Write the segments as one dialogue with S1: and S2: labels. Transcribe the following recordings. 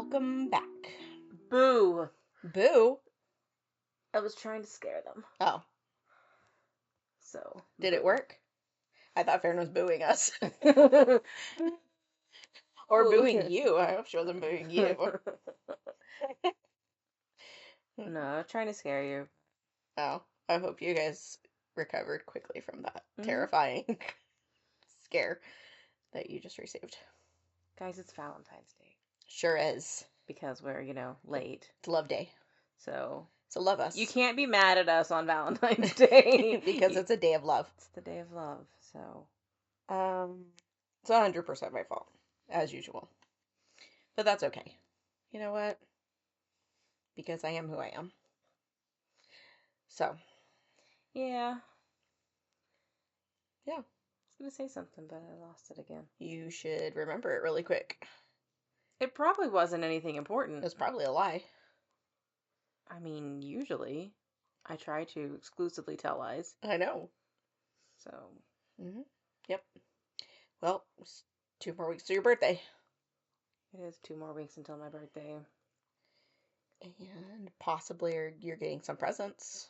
S1: Welcome back.
S2: Boo.
S1: Boo?
S2: I was trying to scare them.
S1: Oh.
S2: So.
S1: Did it work? I thought Farron was booing us. Or booing you. I hope she wasn't booing you.
S2: No, I was trying to scare you.
S1: Oh. I hope you guys recovered quickly from that terrifying scare that you just received.
S2: Guys, it's Valentine's Day.
S1: Sure is.
S2: Because we're, late.
S1: It's Love Day.
S2: So
S1: love us.
S2: You can't be mad at us on Valentine's Day.
S1: Because it's a day of love.
S2: It's the day of love, so.
S1: It's 100% my fault, as usual. But that's okay. You know what? Because I am who I am. So.
S2: Yeah.
S1: Yeah.
S2: I was going to say something, but I lost it again.
S1: You should remember it really quick.
S2: It probably wasn't anything important.
S1: It was probably a lie.
S2: I mean, usually, I try to exclusively tell lies.
S1: I know.
S2: So.
S1: Mm-hmm. Yep. Well, it's 2 more weeks to your birthday.
S2: It is 2 more weeks until my birthday.
S1: And possibly you're getting some presents.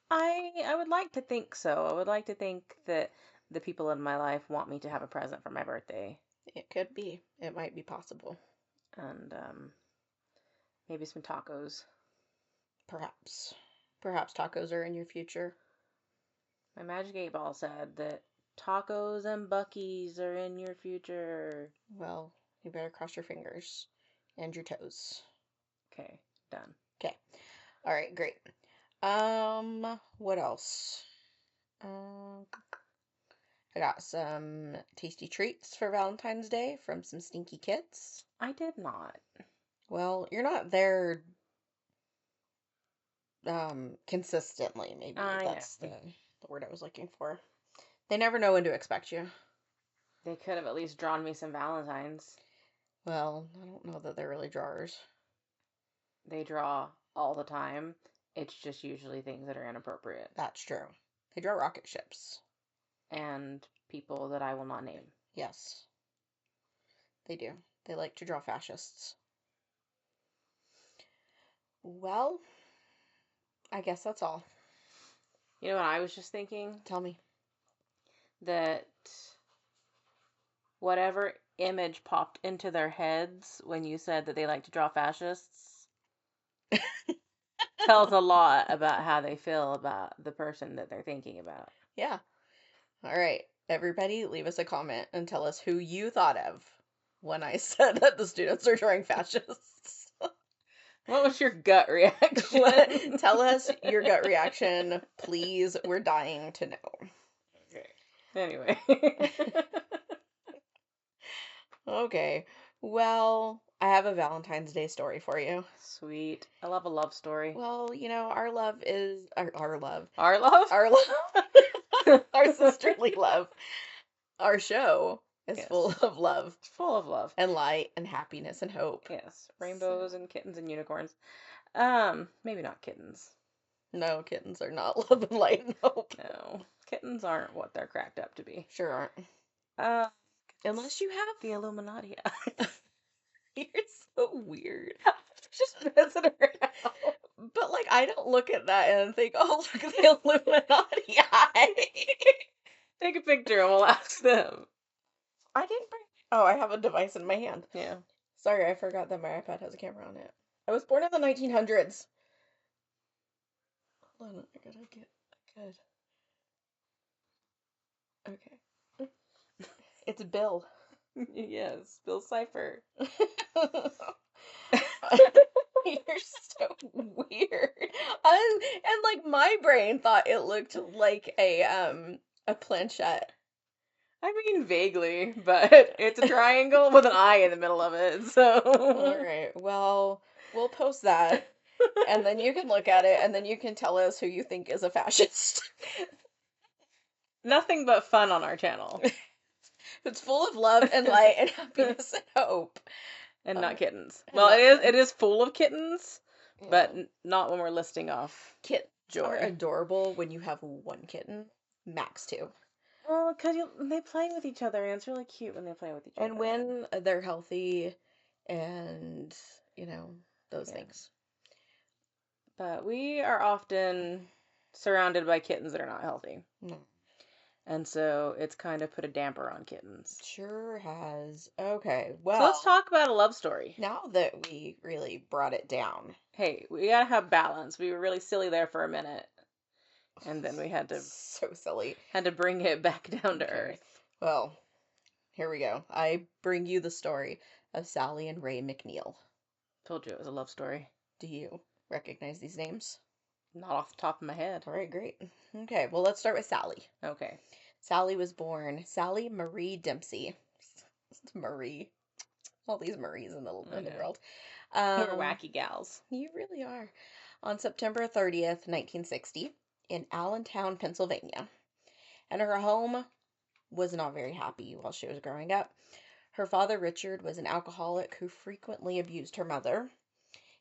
S2: I would like to think so. I would like to think that the people in my life want me to have a present for my birthday.
S1: It could be. It might be possible.
S2: And maybe some tacos.
S1: Perhaps. Perhaps tacos are in your future.
S2: My Magic 8 Ball said that tacos and Buc-ee's are in your future.
S1: Well, you better cross your fingers and your toes.
S2: Okay, done.
S1: Okay. All right, great. What else? I got some tasty treats for Valentine's Day from some stinky kids.
S2: I did not.
S1: Well, you're not there consistently, maybe. That's the word I was looking for. They never know when to expect you.
S2: They could have at least drawn me some Valentines.
S1: Well, I don't know that they're really drawers.
S2: They draw all the time. It's just usually things that are inappropriate.
S1: That's true. They draw rocket ships.
S2: And people that I will not name.
S1: Yes. They do. They like to draw fascists. Well, I guess that's all.
S2: You know what I was just thinking?
S1: Tell me.
S2: That whatever image popped into their heads when you said that they like to draw fascists tells a lot about how they feel about the person that they're thinking about.
S1: Yeah. All right. Everybody, leave us a comment and tell us who you thought of when I said that the students are drawing fascists.
S2: What was your gut reaction?
S1: Tell us your gut reaction, please. We're dying to know.
S2: Okay. Anyway.
S1: Okay. Well, I have a Valentine's Day story for you.
S2: Sweet. I love a love story.
S1: Well, our love is our love.
S2: Our love?
S1: Our love. Our sisterly love. Our show is full of love.
S2: Full of love.
S1: And light and happiness and hope.
S2: Yes. Rainbows and kittens and unicorns. Maybe not kittens.
S1: No, kittens are not love and light and hope.
S2: No. Kittens aren't what they're cracked up to be.
S1: Sure aren't. Unless you have
S2: the Illuminati.
S1: You're so weird.
S2: Just messing around.
S1: But, I don't look at that and think, oh, look at the Illuminati eye.
S2: Take a picture and we'll ask them.
S1: I didn't bring... Oh, I have a device in my hand.
S2: Yeah.
S1: Sorry, I forgot that my iPad has a camera on it. I was born in the 1900s. Hold on, I gotta get good. Okay. It's Bill.
S2: Yes, Bill Cipher.
S1: You're so weird. And my brain thought it looked like a planchette.
S2: I mean, vaguely, but it's a triangle with an eye in the middle of it, so.
S1: Alright, well, we'll post that, and then you can look at it, and then you can tell us who you think is a fascist.
S2: Nothing but fun on our channel.
S1: It's full of love and light and happiness and hope.
S2: And not kittens. Well, it is full of kittens, but not when we're listing off
S1: kittens
S2: joy.
S1: Are adorable when you have 1 kitten, max 2.
S2: Well, because they play with each other, and it's really cute when they play with each other.
S1: And when they're healthy and, those
S2: Yeah.
S1: things.
S2: But we are often surrounded by kittens that are not healthy.
S1: No.
S2: And so it's kind of put a damper on kittens.
S1: Sure has. Okay,
S2: So
S1: well,
S2: let's talk about a love story.
S1: now that we really brought it down.
S2: Hey, we gotta have balance. We were really silly there for a minute. And then we had to
S1: So silly.
S2: bring it back down to
S1: Okay.
S2: earth.
S1: Well, here we go. I bring you the story of Sally and Ray McNeil.
S2: Told you it was a love story.
S1: Do you recognize these names?
S2: Not off the top of my head.
S1: All right, great. Okay, well, let's start with Sally.
S2: Okay.
S1: Sally was born Sally Marie Dempsey. Marie. All these Maries in the world.
S2: We're wacky gals.
S1: You really are. On September 30th, 1960, in Allentown, Pennsylvania. And her home was not very happy while she was growing up. Her father, Richard, was an alcoholic who frequently abused her mother.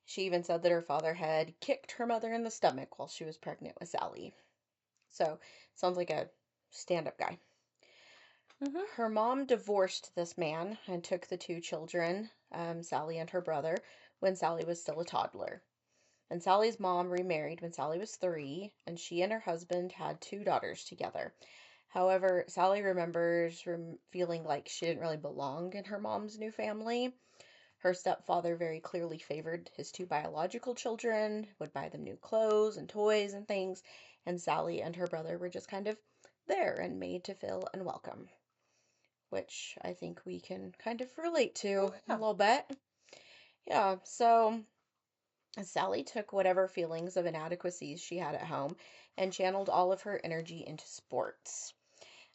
S1: She even said that her father had kicked her mother in the stomach while she was pregnant with Sally. So, sounds like a stand-up guy.
S2: Mm-hmm.
S1: Her mom divorced this man and took the two children, Sally and her brother, when Sally was still a toddler. And Sally's mom remarried when Sally was 3, and she and her husband had 2 daughters together. However, Sally remembers feeling like she didn't really belong in her mom's new family. Her stepfather very clearly favored his 2 biological children, would buy them new clothes and toys and things, and Sally and her brother were just kind of there and made to feel unwelcome, which I think we can kind of relate to a little bit. Yeah, so Sally took whatever feelings of inadequacies she had at home and channeled all of her energy into sports.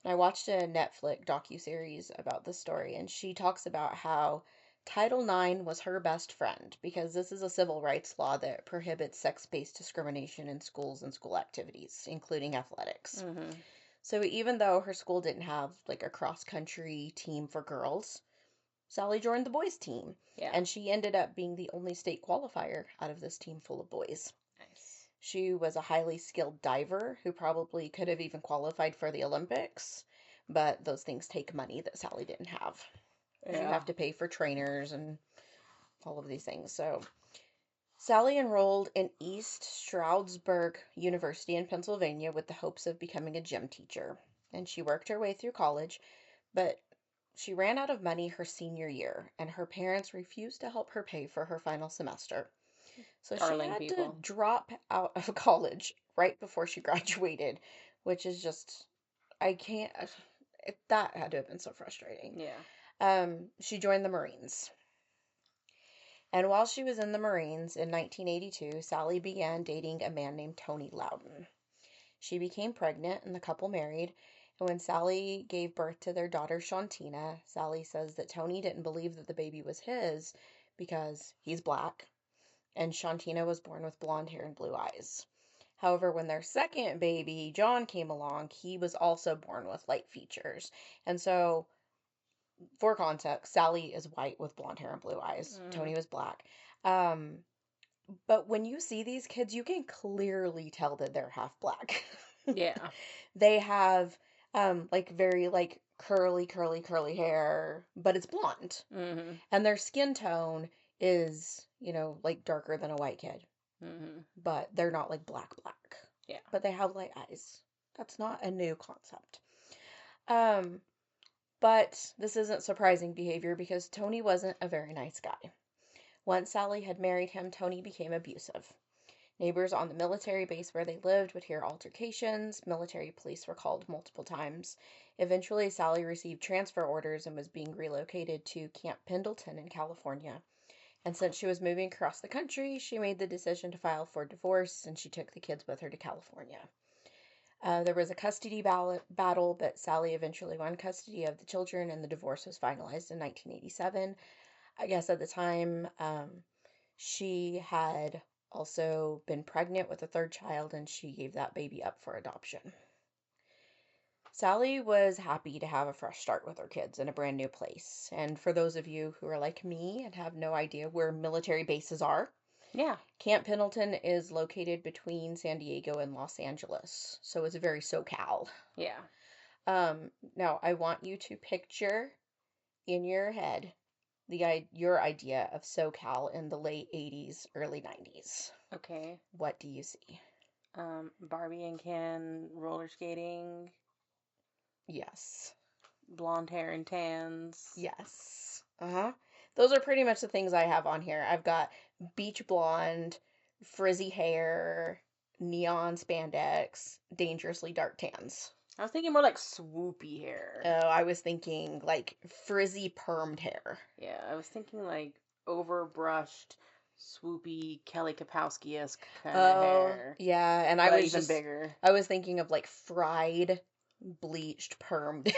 S1: And I watched a Netflix docuseries about this story, and she talks about how Title IX was her best friend because this is a civil rights law that prohibits sex-based discrimination in schools and school activities, including athletics.
S2: Mm-hmm.
S1: So even though her school didn't have like a cross-country team for girls, Sally joined the boys' team.
S2: Yeah.
S1: And she ended up being the only state qualifier out of this team full of boys.
S2: Nice.
S1: She was a highly skilled diver who probably could have even qualified for the Olympics, but those things take money that Sally didn't have. You have to pay for trainers and all of these things. So Sally enrolled in East Stroudsburg University in Pennsylvania with the hopes of becoming a gym teacher. And she worked her way through college, but she ran out of money her senior year, and her parents refused to help her pay for her final semester. So she had to drop out of college right before she graduated, which is just, I can't, that had to have been so frustrating.
S2: Yeah.
S1: She joined the Marines. And while she was in the Marines in 1982, Sally began dating a man named Tony Loudon. She became pregnant and the couple married. And when Sally gave birth to their daughter Shantina, Sally says that Tony didn't believe that the baby was his because he's black, and Shantina was born with blonde hair and blue eyes. However, when their second baby, John, came along, he was also born with light features. And so, for context, Sally is white with blonde hair and blue eyes. Tony was black. But when you see these kids, you can clearly tell that they're half black.
S2: Yeah.
S1: They have like very like curly hair, but it's blonde.
S2: Mm-hmm.
S1: And their skin tone is, like darker than a white kid.
S2: Mm-hmm.
S1: But they're not like black.
S2: Yeah.
S1: But they have light eyes. That's not a new concept. But this isn't surprising behavior because Tony wasn't a very nice guy. Once Sally had married him, Tony became abusive. Neighbors on the military base where they lived would hear altercations. Military police were called multiple times. Eventually, Sally received transfer orders and was being relocated to Camp Pendleton in California. And since she was moving across the country, she made the decision to file for divorce, and she took the kids with her to California. There was a custody battle, but Sally eventually won custody of the children, and the divorce was finalized in 1987. I guess at the time, she had also been pregnant with a third child, and she gave that baby up for adoption. Sally was happy to have a fresh start with her kids in a brand new place. And for those of you who are like me and have no idea where military bases are,
S2: yeah,
S1: Camp Pendleton is located between San Diego and Los Angeles. So it's very SoCal.
S2: Yeah.
S1: Now, I want you to picture in your head your idea of SoCal in the late 80s, early 90s.
S2: Okay.
S1: What do you see?
S2: Barbie and Ken roller skating,
S1: Yes.
S2: blonde hair and tans.
S1: Yes. Uh-huh. Those are pretty much the things I have on here. I've got beach blonde, frizzy hair, neon spandex, dangerously dark tans.
S2: I was thinking more like swoopy hair.
S1: Oh, I was thinking like frizzy permed hair.
S2: Yeah, I was thinking like overbrushed, swoopy Kelly Kapowski-esque kind of
S1: Oh,
S2: hair,
S1: yeah, and
S2: but even bigger.
S1: I was thinking of like fried, bleached, permed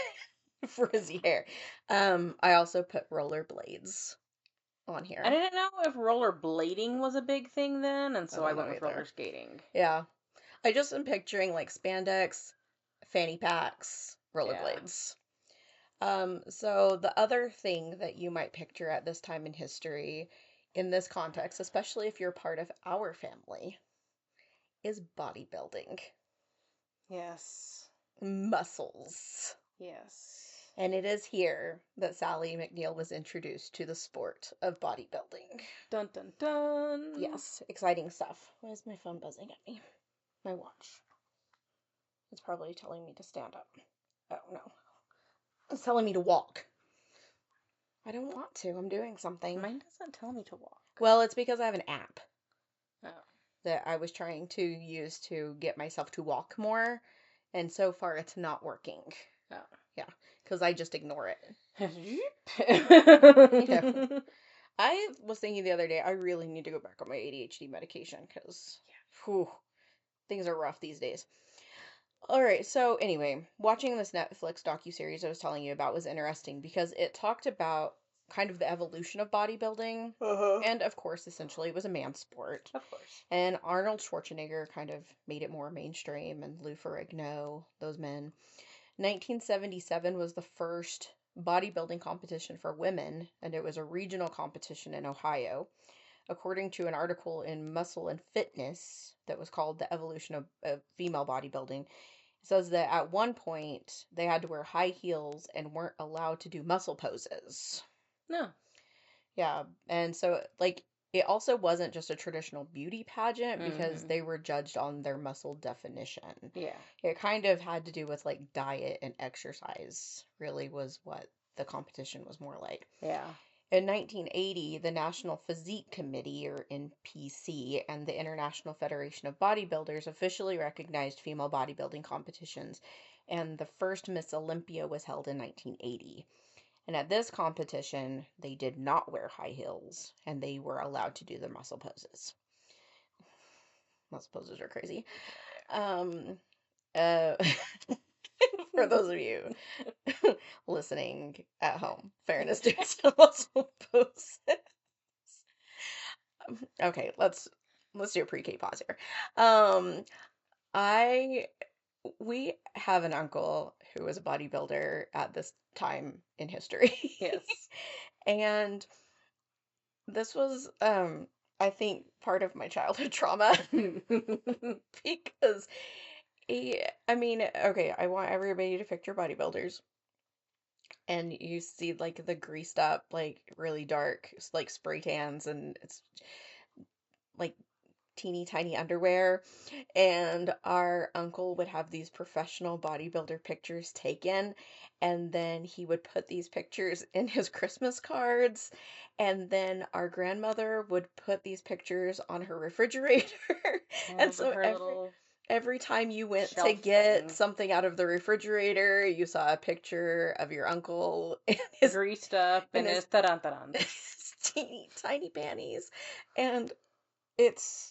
S1: frizzy hair. I also put rollerblades on
S2: I
S1: here.
S2: didn't know if rollerblading was a big thing then, and
S1: I
S2: so I
S1: don't
S2: went
S1: know
S2: with roller
S1: either.
S2: skating.
S1: Yeah. I just am picturing like spandex, fanny packs,
S2: Yeah.
S1: rollerblades. So the other thing that you might picture at this time in history in this context, especially if you're part of our family, is bodybuilding.
S2: Yes.
S1: Muscles.
S2: Yes.
S1: And it is here that Sally McNeil was introduced to the sport of bodybuilding.
S2: Dun dun dun.
S1: Yes, exciting stuff. Why is my phone buzzing at me? My watch. It's probably telling me to stand up. Oh no. It's telling me to walk. I don't want to. I'm doing something.
S2: Mine doesn't tell me to walk.
S1: Well, it's because I have an app
S2: Oh.
S1: that I was trying to use to get myself to walk more, and so far it's not working.
S2: Oh.
S1: Yeah, because I just ignore it.
S2: Yeah.
S1: I was thinking the other day, I really need to go back on my ADHD medication because things are rough these days. All right, so anyway, watching this Netflix docuseries I was telling you about was interesting because it talked about kind of the evolution of bodybuilding.
S2: Uh-huh.
S1: And of course, essentially, it was a man's sport.
S2: Of course.
S1: And Arnold Schwarzenegger kind of made it more mainstream, and Lou Ferrigno, those men. 1977 was the first bodybuilding competition for women, and it was a regional competition in Ohio. According to an article in Muscle and Fitness that was called The Evolution of Female Bodybuilding, it says that at one point they had to wear high heels and weren't allowed to do muscle poses.
S2: No.
S1: Yeah, and so like it also wasn't just a traditional beauty pageant because
S2: Mm-hmm.
S1: they were judged on their muscle definition.
S2: Yeah.
S1: It kind of had to do with like diet and exercise, really was what the competition was more like.
S2: Yeah.
S1: In 1980, the National Physique Committee, or NPC, and the International Federation of Bodybuilders officially recognized female bodybuilding competitions, and the first Miss Olympia was held in 1980. And at this competition, they did not wear high heels, and they were allowed to do the muscle poses. Muscle poses are crazy. Um, uh, for those of you listening at home, fairness to some muscle poses. Okay, let's do a pre-K pause here. I we have an uncle who was a bodybuilder at this time in history.
S2: Yes.
S1: And this was I think part of my childhood trauma because I mean, okay, I want everybody to picture bodybuilders and you see like the greased up like really dark like spray tans and it's like teeny tiny underwear, and our uncle would have these professional bodybuilder pictures taken, and then he would put these pictures in his Christmas cards, and then our grandmother would put these pictures on her refrigerator. And so
S2: Her little
S1: every time you went to
S2: shelf
S1: get
S2: thing.
S1: something out of the refrigerator, you saw a picture of your uncle in his
S2: Greased up
S1: in
S2: and
S1: his
S2: his tarantaran.
S1: teeny tiny panties. And it's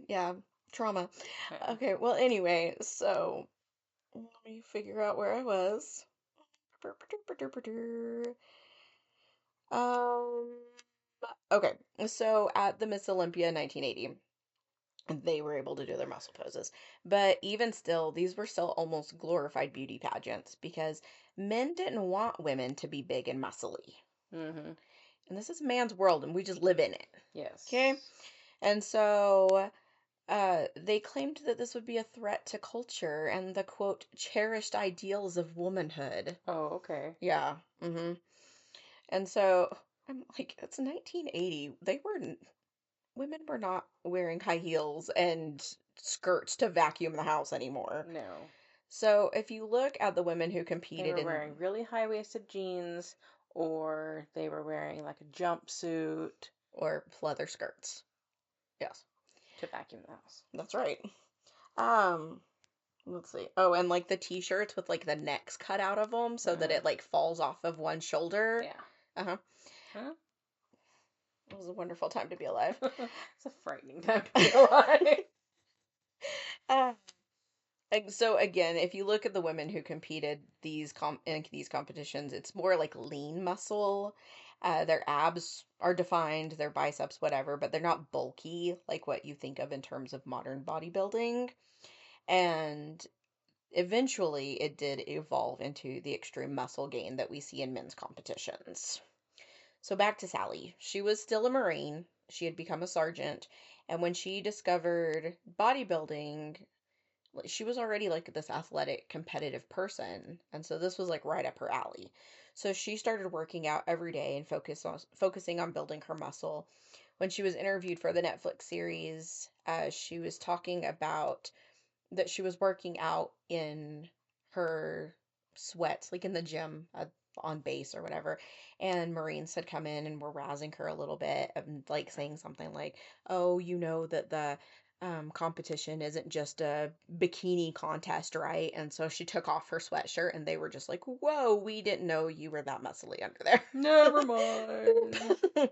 S1: yeah, trauma.
S2: Yeah.
S1: Okay, well, anyway, so let me figure out where I was. Um, okay, so at the Miss Olympia 1980, they were able to do their muscle poses. But even still, these were still almost glorified beauty pageants because men didn't want women to be big and muscly.
S2: Mm-hmm.
S1: And this is man's world, and we just live in it. Okay?
S2: Yes.
S1: And so they claimed that this would be a threat to culture and the quote cherished ideals of womanhood.
S2: Oh, okay.
S1: Yeah. Mm-hmm. And so I'm like, it's 1980. Women were not wearing high heels and skirts to vacuum the house anymore.
S2: No.
S1: So if you look at the women who
S2: They
S1: competed
S2: were
S1: in,
S2: wearing really high-waisted jeans, or they were wearing like a jumpsuit
S1: or leather skirts. Yes,
S2: to vacuum the house.
S1: that's right. Um, let's see. Oh, and like the t-shirts with like the necks cut out of them so that
S2: Mm-hmm.
S1: it like falls off of one shoulder.
S2: Yeah.
S1: Uh-huh.
S2: Huh?
S1: It was a wonderful time to be alive.
S2: It's a frightening time to be alive.
S1: Uh, and so again, if you look at the women who competed in these competitions, it's more like lean muscle. Their abs are defined, their biceps, whatever, but they're not bulky like what you think of in terms of modern bodybuilding. And eventually, it did evolve into the extreme muscle gain that we see in men's competitions. So back to Sally. She was still a Marine. She had become a sergeant. And when she discovered bodybuilding, she was already like this athletic, competitive person. And so this was like right up her alley. So she started working out every day and focusing on building her muscle. When she was interviewed for the Netflix series, she was talking about that she was working out in her sweats, like in the gym on base or whatever. And Marines had come in and were razzing her a little bit, and like saying something like, "Oh, you know that the competition isn't just a bikini contest, right?" And so she took off her sweatshirt, and they were just like, "Whoa, we didn't know you were that muscly under
S2: Never mind.
S1: there."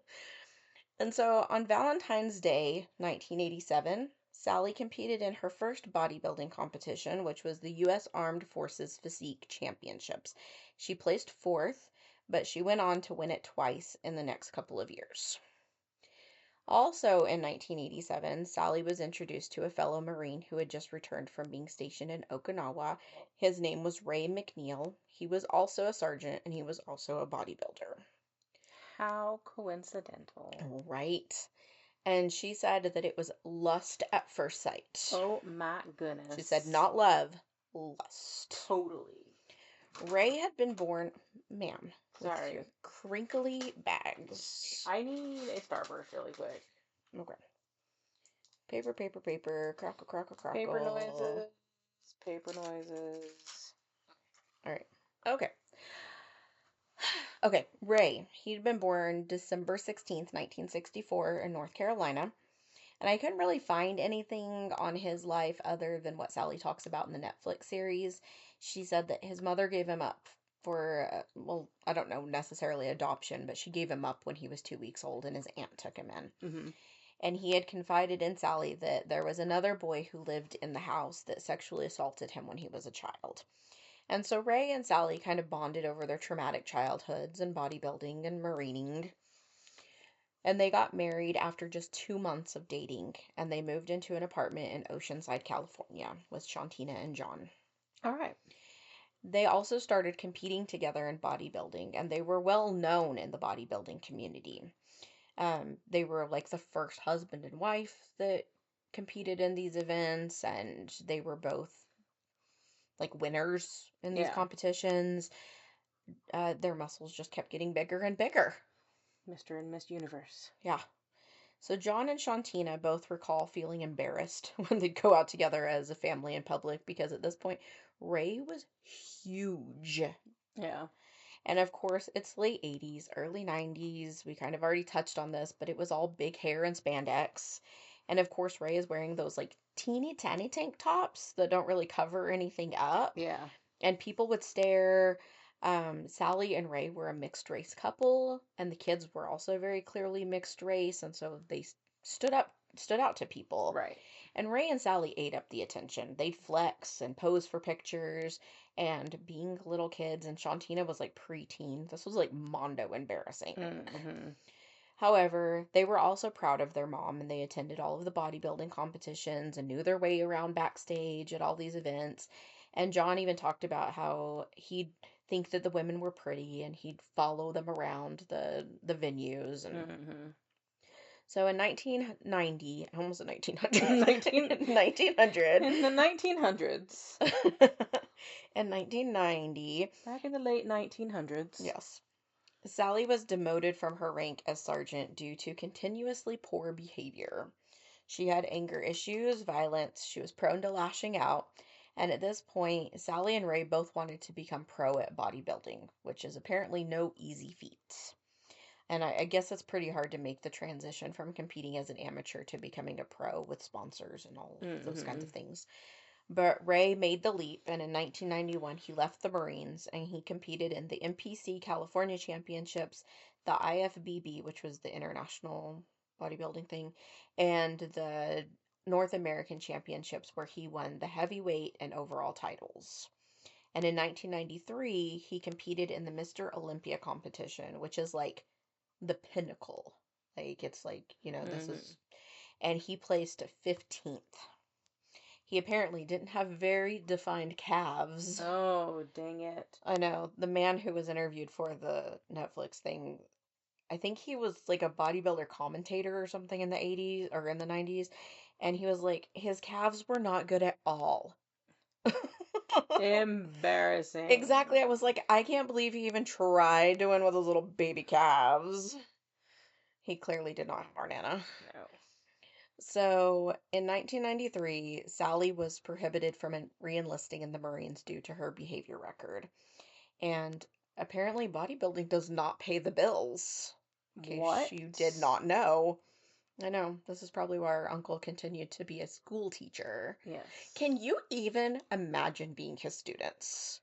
S1: And so on Valentine's Day, 1987, Sally competed in her first bodybuilding competition, which was the U.S. Armed Forces Physique Championships. She placed fourth, but she went on to win it twice in the next couple of years. Also in 1987, Sally was introduced to a fellow Marine who had just returned from being stationed in Okinawa. His name was Ray McNeil. He was also a sergeant and he was also a bodybuilder.
S2: How coincidental.
S1: Right. And she said that it was lust at first sight.
S2: Oh my goodness.
S1: She said not love, lust.
S2: Totally.
S1: Ray had been born, ma'am, with
S2: Sorry.
S1: your crinkly bags.
S2: I need a Starburst really quick.
S1: Okay. Paper, paper, paper, crackle, crackle, crackle.
S2: Paper noises. Paper noises.
S1: All right. Okay. Okay, Ray. He'd been born December 16th, 1964 in North Carolina. And I couldn't really find anything on his life other than what Sally talks about in the Netflix series. She said that his mother gave him up for, well, I don't know necessarily adoption, but she gave him up when he was 2 weeks old and his aunt took him in.
S2: Mm-hmm.
S1: And he had confided in Sally that there was another boy who lived in the house that sexually assaulted him when he was a child. And so Ray and Sally kind of bonded over their traumatic childhoods and bodybuilding and marining. And they got married after just 2 months of dating, and they moved into an apartment in Oceanside, California, with Shantina and John.
S2: All right.
S1: They also started competing together in bodybuilding, and they were well known in the bodybuilding community. They were like the first husband and wife that competed in these events, and they were both like winners in these competitions. Their muscles just kept getting bigger and bigger.
S2: Mr. and Miss Universe.
S1: Yeah. So John and Shantina both recall feeling embarrassed when they'd go out together as a family in public because at this point, Ray was huge.
S2: Yeah.
S1: And of course, it's late 80s, early 90s. We kind of already touched on this, but it was all big hair and spandex. And of course, Ray is wearing those like teeny tiny tank tops that don't really cover anything up.
S2: Yeah.
S1: And people would stare. Sally and Ray were a mixed race couple, and the kids were also very clearly mixed race, and so they stood out to people.
S2: Right.
S1: And Ray and Sally ate up the attention. They'd flex and pose for pictures, and being little kids, and Shantina was like preteen. This was like mondo embarrassing.
S2: Mm-hmm.
S1: However, they were also proud of their mom, and they attended all of the bodybuilding competitions and knew their way around backstage at all these events. And John even talked about how he'd think that the women were pretty and he'd follow them around the venues. And
S2: Mm-hmm.
S1: so in 1990, almost in 1900,
S2: 1900. In the 1900s.
S1: In 1990.
S2: Back in the late 1900s.
S1: Yes. Sally was demoted from her rank as sergeant due to continuously poor behavior. She had anger issues, violence, she was prone to lashing out, and at this point, Sally and Ray both wanted to become pro at bodybuilding, which is apparently no easy feat. And I guess it's pretty hard to make the transition from competing as an amateur to becoming a pro with sponsors and all those kinds
S2: Mm-hmm.
S1: of things. But Ray made the leap, and in 1991 he left the Marines and he competed in the NPC California Championships, the IFBB, which was the international bodybuilding thing, and the North American Championships, where he won the heavyweight and overall titles. And in 1993, he competed in the Mr. Olympia competition, which is like the pinnacle. Like, it's like, this
S2: Mm-hmm.
S1: is, and he placed 15th. He apparently didn't have very defined calves.
S2: Oh, dang it.
S1: I know. The man who was interviewed for the Netflix thing, I think he was like a bodybuilder commentator or something in the 80s or in the 90s, and he was like, his calves were not good at all.
S2: Embarrassing.
S1: Exactly. I was like, I can't believe he even tried doing with those little baby calves. He clearly did not have our Nana.
S2: No.
S1: So, in 1993, Sally was prohibited from re-enlisting in the Marines due to her behavior record. And apparently, bodybuilding does not pay the bills. In case
S2: What?
S1: you did not know. I know, this is probably why our uncle continued to be a school teacher.
S2: Yes.
S1: Can you even imagine being his students?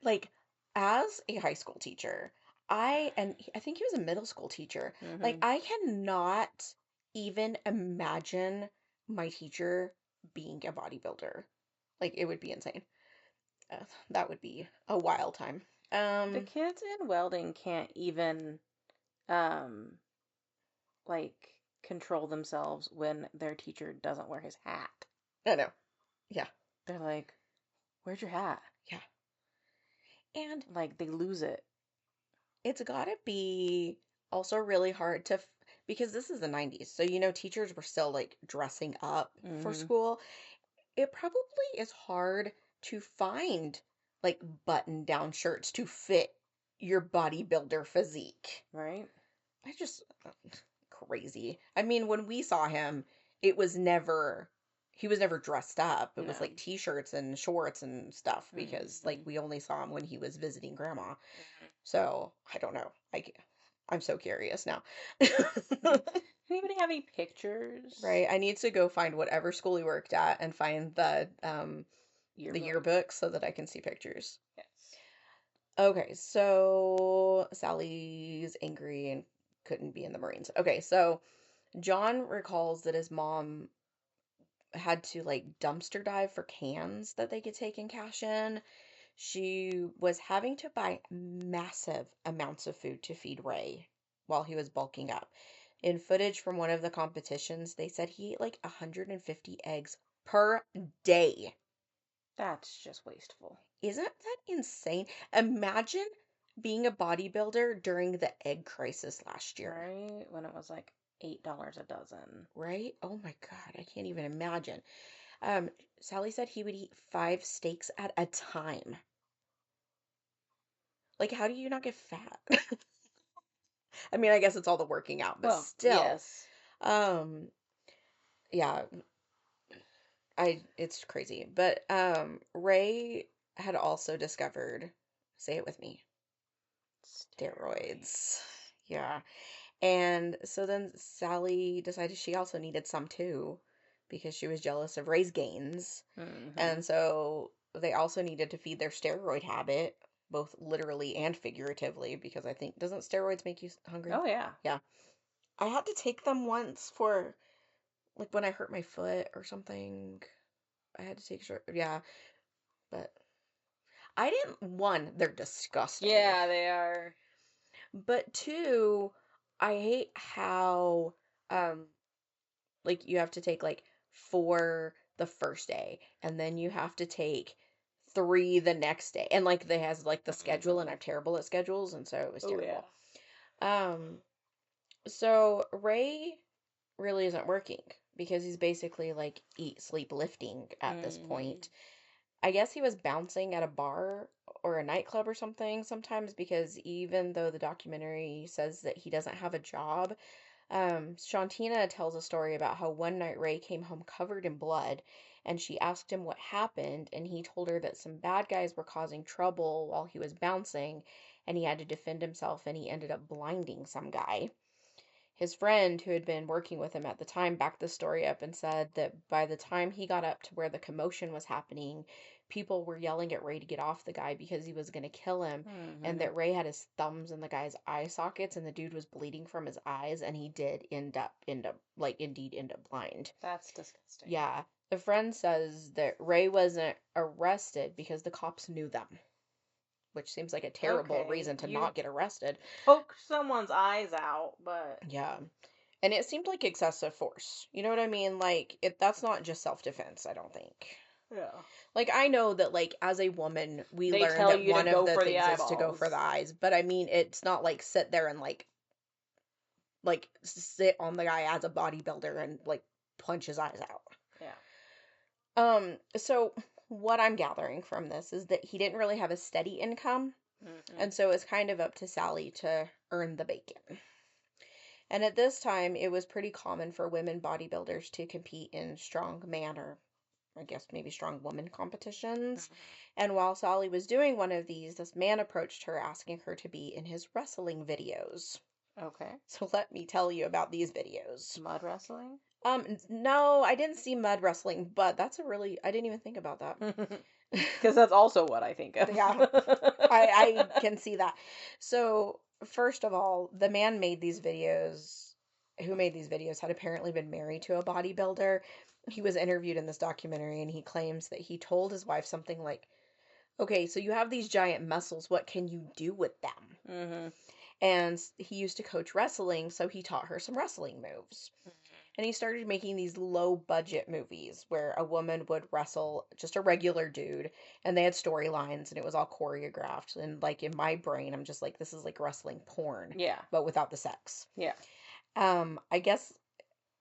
S1: Like, as a high school teacher, I think he was a middle school teacher. Like,
S2: Mm-hmm.
S1: I cannot even imagine my teacher being a bodybuilder. Like, it would be insane. That would be a wild time.
S2: The kids in welding can't even, um, like, control themselves when their teacher doesn't wear his hat.
S1: I know. Yeah,
S2: They're like, "Where's your hat?"
S1: yeah. And
S2: Like, they lose it.
S1: it's gotta be also really hard to, because this is the 90s, so teachers were still like dressing up for
S2: Mm-hmm.
S1: school. It probably is hard to find like button down shirts to fit your bodybuilder physique.
S2: Right?
S1: I just crazy. I mean, when we saw him, it was never he was never dressed up. It was
S2: No.
S1: like t-shirts and shorts and stuff because like
S2: Mm-hmm.
S1: we only saw him when he was visiting grandma. So, I don't know. I'm so curious now.
S2: Anybody have any pictures?
S1: Right. I need to go find whatever school he worked at and find the
S2: Yearbook?
S1: yearbook so that I can see pictures.
S2: Yes.
S1: Okay, so Sally's angry and couldn't be in the Marines. Okay, so John recalls that his mom had to like dumpster dive for cans that they could take and cash in. She was having to buy massive amounts of food to feed Ray while he was bulking up. In footage from one of the competitions, they said he ate like 150 eggs per day.
S2: That's just wasteful.
S1: Isn't that insane? Imagine being a bodybuilder during the egg crisis last year,
S2: Right? When it was like $8 a dozen.
S1: right? Oh my God, I can't even imagine. Um, Sally said he would eat 5 steaks at a time. Like, how do you not get fat? I mean, I guess it's all the working out, but
S2: Well,
S1: still.
S2: yes.
S1: Um, yeah, it's crazy. But Ray had also discovered, say it with me,
S2: Steroids.
S1: steroids. Yeah. And so then Sally decided she also needed some too because she was jealous of Ray's gains.
S2: Mm-hmm.
S1: And so they also needed to feed their steroid habit, both literally and figuratively, because I think, doesn't steroids make you hungry?
S2: Oh, yeah.
S1: Yeah. I had to take them once for like when I hurt my foot or something. I had to take short, yeah, but I didn't, one, they're disgusting.
S2: Yeah, they are.
S1: But two, I hate how like you have to take like 4 the first day and then you have to take 3 the next day. And like they has like the schedule and
S2: Mm-hmm.
S1: I'm terrible at schedules and so it was
S2: Oh, yeah.
S1: terrible. Um so Ray really isn't working because he's basically like eat sleep lifting at this
S2: Mm-hmm.
S1: point. I guess he was bouncing at a bar or a nightclub or something sometimes because even though the documentary says that he doesn't have a job, Shantina tells a story about how one night Ray came home covered in blood and she asked him what happened, and he told her that some bad guys were causing trouble while he was bouncing and he had to defend himself and he ended up blinding some guy. His friend, who had been working with him at the time, backed the story up and said that by the time he got up to where the commotion was happening, people were yelling at Ray to get off the guy because he was going to kill him, and
S2: Mm-hmm.
S1: that Ray had his thumbs in the guy's eye sockets, and the dude was bleeding from his eyes, and he did indeed end up blind.
S2: That's disgusting.
S1: Yeah. The friend says that Ray wasn't arrested because the cops knew them, which seems like a terrible
S2: Okay,
S1: reason to
S2: you
S1: not get arrested.
S2: poke someone's eyes out, but
S1: Yeah. And it seemed like excessive force. You know what I mean? Like, that's not just self-defense, I don't think.
S2: yeah.
S1: Like, I know that, like, as a woman, we
S2: They
S1: learn
S2: tell
S1: that
S2: you to
S1: one of
S2: go
S1: the
S2: for the
S1: things is to go for the
S2: eyeballs.
S1: eyes, but I mean, it's not like sit there and, like, sit on the guy as a bodybuilder and, like, punch his eyes out.
S2: Yeah.
S1: So what I'm gathering from this is that he didn't really have a steady income,
S2: Mm-hmm.
S1: and so it's kind of up to Sally to earn the bacon. And at this time, it was pretty common for women bodybuilders to compete in strong man or I guess maybe strong woman competitions. And while Sally was doing one of these, this man approached her asking her to be in his wrestling videos.
S2: Okay.
S1: So let me tell you about these videos.
S2: Mud wrestling?
S1: No, I didn't see mud wrestling, but I didn't even think about that.
S2: Because that's also what I think of.
S1: Yeah, I can see that. So, first of all, the man made these videos, who made these videos, had apparently been married to a bodybuilder. He was interviewed in this documentary and he claims that he told his wife something like, "Okay, so you have these giant muscles, what can you do with them?"
S2: Mm-hmm.
S1: And he used to coach wrestling, so he taught her some wrestling moves. And he started making these low budget movies where a woman would wrestle just a regular dude and they had storylines and it was all choreographed. And like in my brain, I'm just like, this is like wrestling porn,
S2: Yeah.
S1: but without the sex.
S2: Yeah.
S1: I guess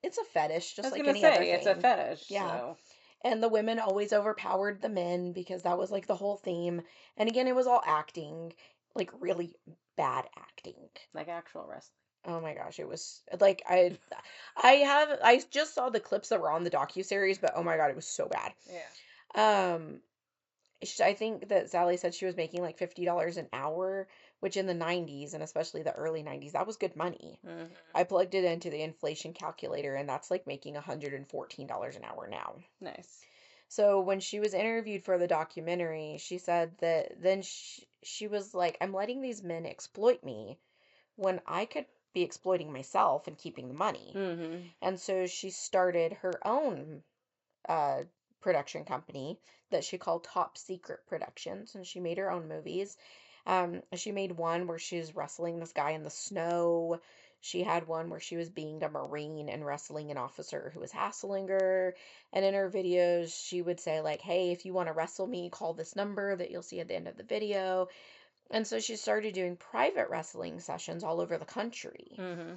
S1: it's a fetish,
S2: I
S1: just
S2: was
S1: like
S2: gonna
S1: any other
S2: say it's a
S1: thing.
S2: fetish,
S1: Yeah.
S2: so
S1: And the women always overpowered the men because that was like the whole theme. And again, it was all acting, like really bad acting.
S2: like actual wrestling.
S1: Oh my gosh, it was like I just saw the clips that were on the docuseries, but oh my god, it was so bad.
S2: Yeah.
S1: Um I think that Sally said she was making like $50 an hour, which in the 90s and especially the early 90s, that was good money.
S2: Mm-hmm.
S1: I plugged it into the inflation calculator and that's like making $114 an hour now.
S2: Nice.
S1: So when she was interviewed for the documentary, she said that then she was like, I'm letting these men exploit me when I could be exploiting myself and keeping the money.
S2: Mm-hmm.
S1: And so she started her own uh, production company that she called Top Secret Productions, and she made her own movies. She made one where she was wrestling this guy in the snow. She had one where she was being a Marine and wrestling an officer who was hassling her. And in her videos, she would say, like, hey, if you want to wrestle me, call this number that you'll see at the end of the video. And so she started doing private wrestling sessions all over the country.
S2: Mm-hmm.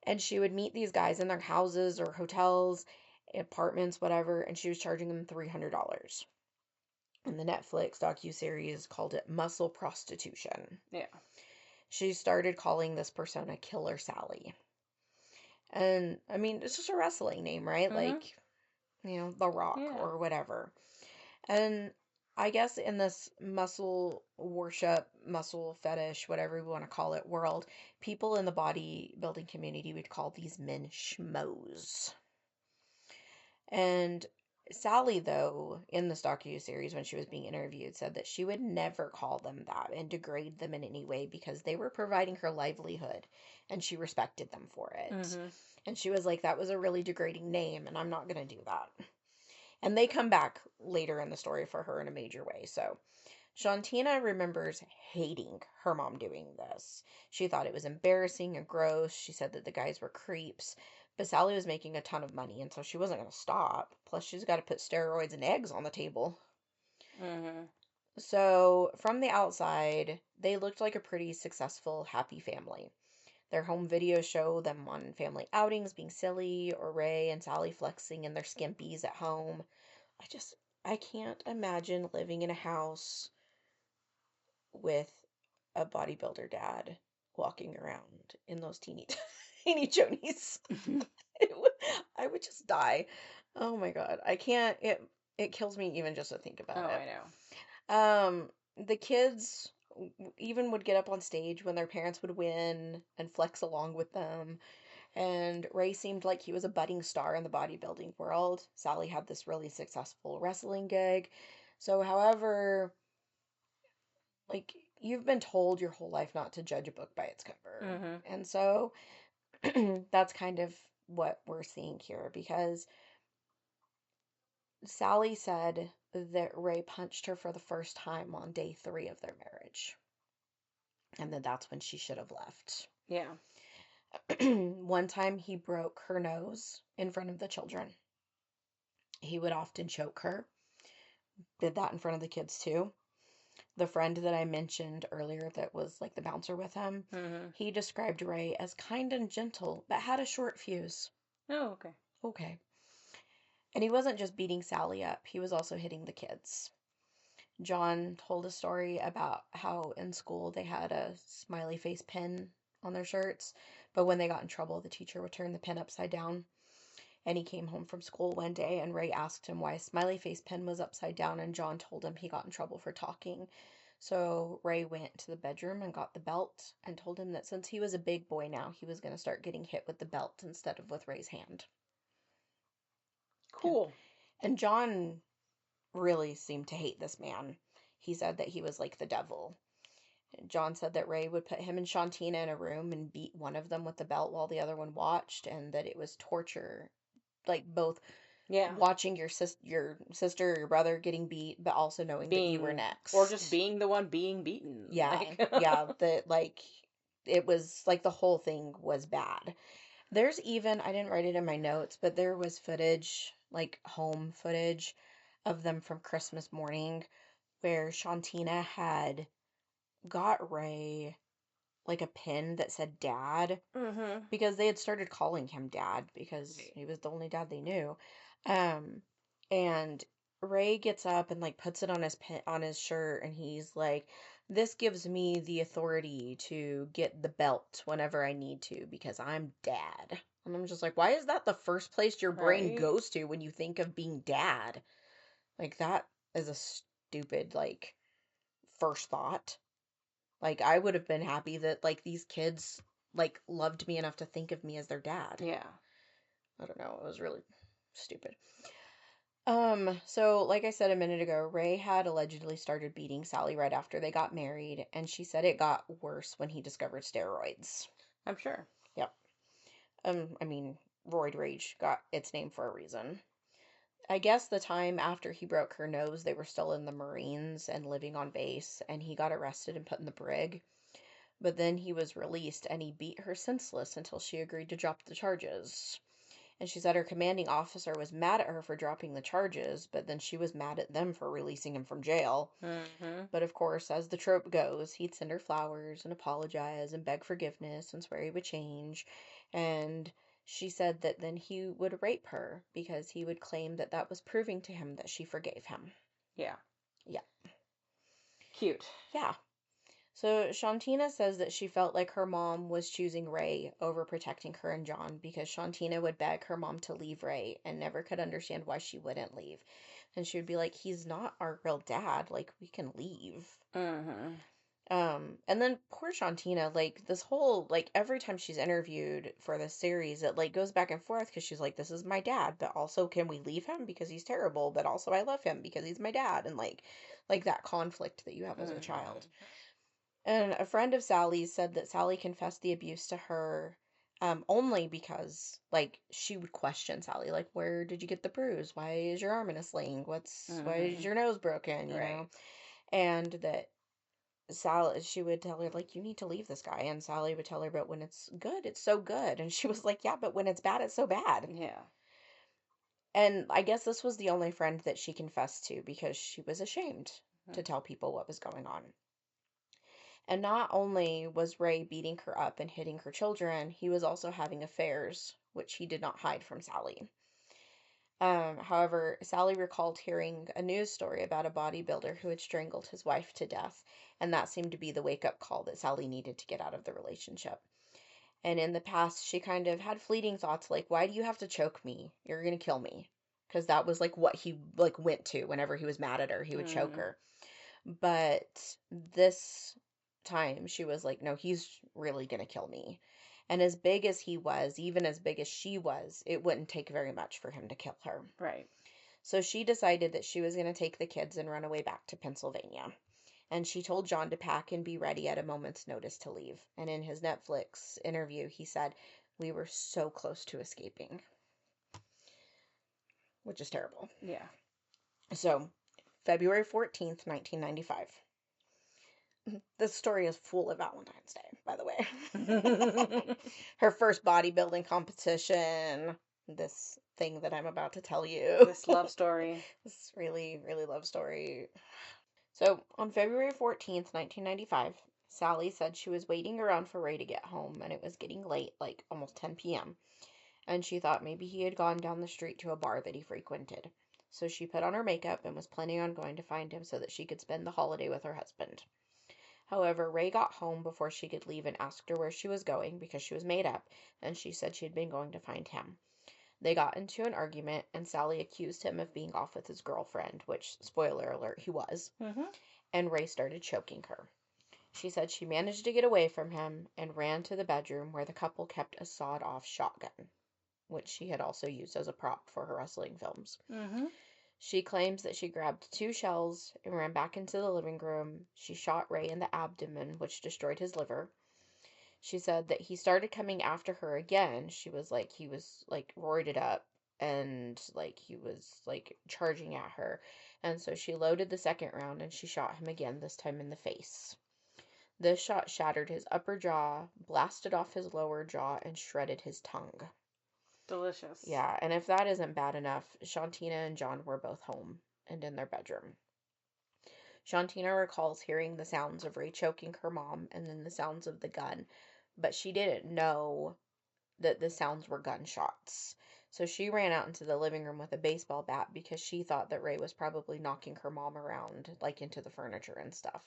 S1: And she would meet these guys in their houses or hotels, apartments, whatever, and she was charging them $300. And the Netflix docuseries called it muscle prostitution.
S2: Yeah.
S1: She started calling this persona Killer Sally. And I mean, it's just a wrestling name, right?
S2: Mm-hmm.
S1: Like, The Rock
S2: Yeah.
S1: or whatever. And I guess in this muscle worship, muscle fetish, whatever we want to call it, world, people in the bodybuilding community would call these men schmoes. And Sally, though, in this docu-series when she was being interviewed, said that she would never call them that and degrade them in any way because they were providing her livelihood and she respected them for it.
S2: Mm-hmm.
S1: And she was like, that was a really degrading name and I'm not going to do that. And they come back later in the story for her in a major way. So Shantina remembers hating her mom doing this. She thought it was embarrassing and gross. She said that the guys were creeps. But Sally was making a ton of money, and so she wasn't going to stop. Plus, she's got to put steroids and eggs on the table.
S2: Mm-hmm.
S1: So, from the outside, they looked like a pretty successful, happy family. Their home videos show them on family outings being silly, or Ray and Sally flexing in their skimpies at home. I just, I can't imagine living in a house with a bodybuilder dad walking around in those teeny chonies. I would just die. Oh my God. I can't, it kills me even just to think
S2: Oh,
S1: about
S2: I
S1: it.
S2: know.
S1: The kids even would get up on stage when their parents would win and flex along with them. And Ray seemed like he was a budding star in the bodybuilding world. Sally had this really successful wrestling gig. So, however, like you've been told your whole life not to judge a book by its cover.
S2: Mm-hmm.
S1: And so that's kind of what we're seeing here because Sally said that Ray punched her for the first time on day 3 of their marriage. And that that's when she should have left.
S2: Yeah.
S1: One time he broke her nose in front of the children. He would often choke her. Did that in front of the kids too. The friend that I mentioned earlier that was like the bouncer with him,
S2: Mm-hmm.
S1: he described Ray as kind and gentle, but had a short fuse.
S2: Oh, okay.
S1: Okay. And he wasn't just beating Sally up, he was also hitting the kids. John told a story about how in school they had a smiley face pin on their shirts, but when they got in trouble, the teacher would turn the pin upside down. And he came home from school one day, and Ray asked him why a smiley face pin was upside down, and John told him he got in trouble for talking. So Ray went to the bedroom and got the belt and told him that since he was a big boy now, he was going to start getting hit with the belt instead of with Ray's hand.
S2: Cool.
S1: And John really seemed to hate this man. He said that he was like the devil. John said that Ray would put him and Shantina in a room and beat one of them with the belt while the other one watched, and that it was torture, like both
S2: Yeah.
S1: watching your sister or your brother getting beat, but also knowing that you were next.
S2: Or just being the one being beaten.
S1: Yeah,
S2: Like...
S1: yeah, that like it was like the whole thing was bad. There's even, I didn't write it in my notes, but there was footage, like home footage of them from Christmas morning where Shantina had got Ray like a pin that said dad
S2: Mm-hmm.
S1: because they had started calling him dad because
S2: Right.
S1: he was the only dad they knew. Um, and Ray gets up and like puts it on his on his shirt, and he's like, "This gives me the authority to get the belt whenever I need to because I'm dad." And I'm just like, why is that the first place your brain
S2: Right.
S1: goes to when you think of being dad? Like that is a stupid like first thought. Like I would have been happy that like these kids like loved me enough to think of me as their dad.
S2: Yeah.
S1: I don't know, it was really stupid. So like I said a minute ago, Ray had allegedly started beating Sally right after they got married, and she said it got worse when he discovered steroids.
S2: I'm sure.
S1: Yep. I mean, roid rage got its name for a reason. I guess the time after he broke her nose, they were still in the Marines and living on base, and he got arrested and put in the brig. But then he was released and he beat her senseless until she agreed to drop the charges. And she said her commanding officer was mad at her for dropping the charges, but then she was mad at them for releasing him from jail.
S2: Mm-hmm.
S1: But of course, as the trope goes, he'd send her flowers and apologize and beg forgiveness and swear he would change. And she said that then he would rape her because he would claim that that was proving to him that she forgave him.
S2: Yeah.
S1: Yeah.
S2: Cute.
S1: Yeah. So Shantina says that she felt like her mom was choosing Ray over protecting her and John because Shantina would beg her mom to leave Ray and never could understand why she wouldn't leave. And she would be like, he's not our real dad. Like, we can leave.
S2: Mm-hmm.
S1: And then poor Shantina, like, this whole, like, every time she's interviewed for this series, it, like, goes back and forth because she's like, this is my dad, but also, can we leave him because he's terrible, but also I love him because he's my dad, and, like that conflict that you have as a child. And a friend of Sally's said that Sally confessed the abuse to her only because, like, she would question Sally, like, where did you get the bruise? Why is your arm in a sling? Why is your nose broken? You know? And that Sally, she would tell her, like, you need to leave this guy. And Sally would tell her, but when it's good, it's so good. And she was like, yeah, but when it's bad, it's so bad.
S2: Yeah.
S1: And I guess this was the only friend that she confessed to because she was ashamed to tell people what was going on. And not only was Ray beating her up and hitting her children, he was also having affairs, which he did not hide from Sally. However, Sally recalled hearing a news story about a bodybuilder who had strangled his wife to death, and that seemed to be the wake-up call that Sally needed to get out of the relationship. And in the past, she kind of had fleeting thoughts like, why do you have to choke me? You're gonna kill me. Because that was like what he like went to whenever he was mad at her, he would choke
S2: Mm.
S1: her. But this time she was like, no, he's really gonna kill me. And as big as he was, even as big as she was, it wouldn't take very much for him to kill her.
S2: Right.
S1: So she decided that she was going to take the kids and run away back to Pennsylvania. And she told John to pack and be ready at a moment's notice to leave. And in his Netflix interview, he said, we were so close to escaping, which is terrible.
S2: Yeah.
S1: So, February 14th, 1995. This story is full of Valentine's Day, by the way. Her first bodybuilding competition, this thing that I'm about to tell you.
S2: This love story.
S1: This really, really love story. So, on February 14th, 1995, Sally said she was waiting around for Ray to get home, and it was getting late, like almost 10 p.m., and she thought maybe he had gone down the street to a bar that he frequented. So she put on her makeup and was planning on going to find him so that she could spend the holiday with her husband. However, Ray got home before she could leave and asked her where she was going because she was made up, and she said she had been going to find him. They got into an argument, and Sally accused him of being off with his girlfriend, which, spoiler alert, he was, and Ray started choking her. She said she managed to get away from him and ran to the bedroom where the couple kept a sawed-off shotgun, which she had also used as a prop for her wrestling films. She claims that she grabbed 2 shells and ran back into the living room. She shot Ray in the abdomen, which destroyed his liver. She said that he started coming after her again. He was like roided up and like he was like charging at her. And so she loaded the second round and she shot him again, this time in the face. This shot shattered his upper jaw, blasted off his lower jaw, and shredded his tongue.
S2: Delicious.
S1: Yeah, and if that isn't bad enough, Shantina and John were both home and in their bedroom. Shantina recalls hearing the sounds of Ray choking her mom and then the sounds of the gun, but she didn't know that the sounds were gunshots. So she ran out into the living room with a baseball bat because she thought that Ray was probably knocking her mom around, like into the furniture and stuff.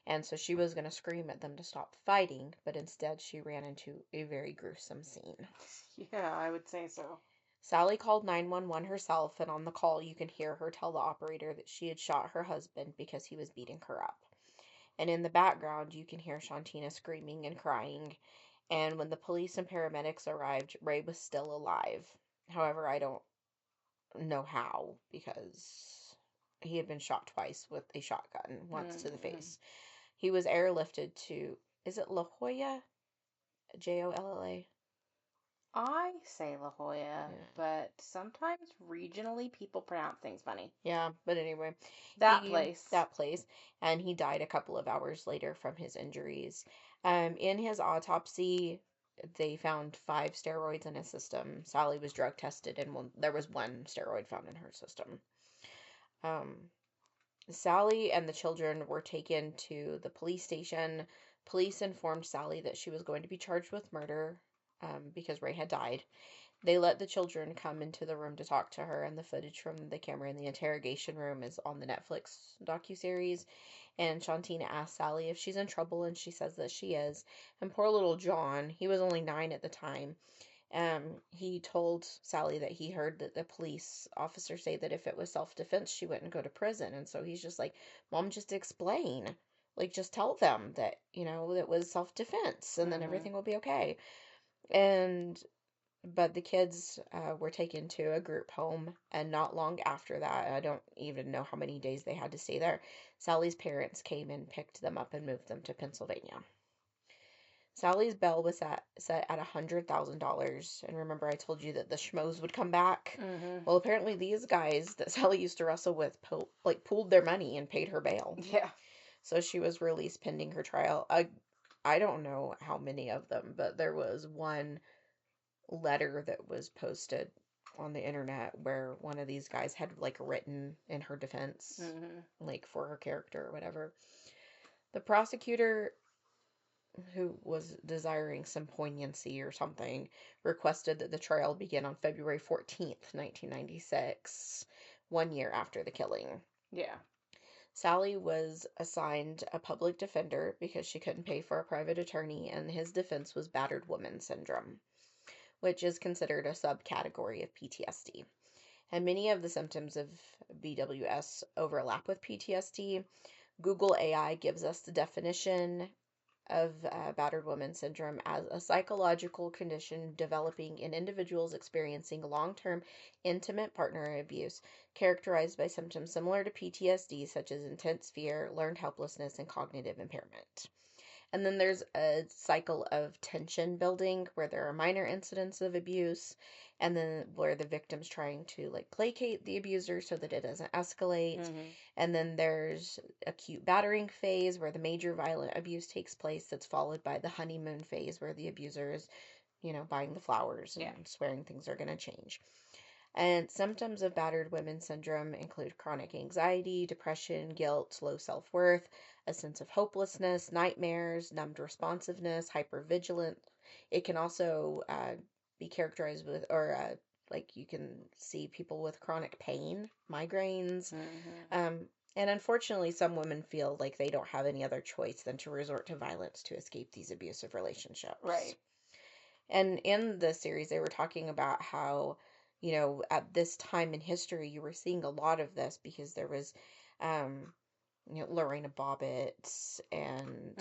S1: And so she was going to scream at them to stop fighting, but instead she ran into a very gruesome scene.
S2: Yeah, I would say so.
S1: Sally called 911 herself, and on the call you can hear her tell the operator that she had shot her husband because he was beating her up. And in the background you can hear Shantina screaming and crying. And when the police and paramedics arrived, Ray was still alive. However, I don't know how, because he had been shot twice with a shotgun, once to the face. He was airlifted to, is it La Jolla? Jolla?
S2: I say La Jolla, but sometimes regionally people pronounce things funny.
S1: Yeah, but anyway.
S2: That place.
S1: That place. And he died a couple of hours later from his injuries. In his autopsy, they found 5 steroids in his system. Sally was drug tested, and there was 1 steroid found in her system. Sally and the children were taken to the police station. Police informed Sally that she was going to be charged with murder because Ray had died. They let the children come into the room to talk to her, and the footage from the camera in the interrogation room is on the Netflix docuseries. And Shantina asks Sally if she's in trouble, and she says that she is. And poor little John, he was only 9 at the time. He told Sally that he heard that the police officer say that if it was self-defense, she wouldn't go to prison. And so he's just like, Mom, just explain. Like, just tell them that, it was self-defense, and then everything will be okay. But the kids were taken to a group home, and not long after that, I don't even know how many days they had to stay there, Sally's parents came and picked them up and moved them to Pennsylvania. Sally's bail was set at $100,000, and remember I told you that the schmoes would come back? Well, apparently these guys that Sally used to wrestle with pooled their money and paid her bail.
S2: Yeah.
S1: So she was released pending her trial. I don't know how many of them, but there was one letter that was posted on the internet where one of these guys had like written in her defense, like for her character or whatever. The prosecutor who was desiring some poignancy or something, requested that the trial begin on February 14th, 1996, 1 year after the killing.
S2: Yeah.
S1: Sally was assigned a public defender because she couldn't pay for a private attorney, and his defense was battered woman syndrome, which is considered a subcategory of PTSD. And many of the symptoms of BWS overlap with PTSD. Google AI gives us the definition of battered woman syndrome as a psychological condition developing in individuals experiencing long-term intimate partner abuse, characterized by symptoms similar to PTSD, such as intense fear, learned helplessness, and cognitive impairment. And then there's a cycle of tension building where there are minor incidents of abuse, and then where the victim's trying to like placate the abuser so that it doesn't escalate.
S2: Mm-hmm.
S1: And then there's acute battering phase where the major violent abuse takes place, that's followed by the honeymoon phase where the abuser is, buying the flowers and swearing things are going to change. And symptoms of battered women syndrome include chronic anxiety, depression, guilt, low self worth, a sense of hopelessness, nightmares, numbed responsiveness, hypervigilance. It can also be characterized with, or like you can see people with chronic pain, migraines.
S2: Mm-hmm.
S1: And unfortunately, some women feel like they don't have any other choice than to resort to violence to escape these abusive relationships.
S2: Right.
S1: And in the series, they were talking about how, at this time in history, you were seeing a lot of this because there was, um, Lorena Bobbitt and,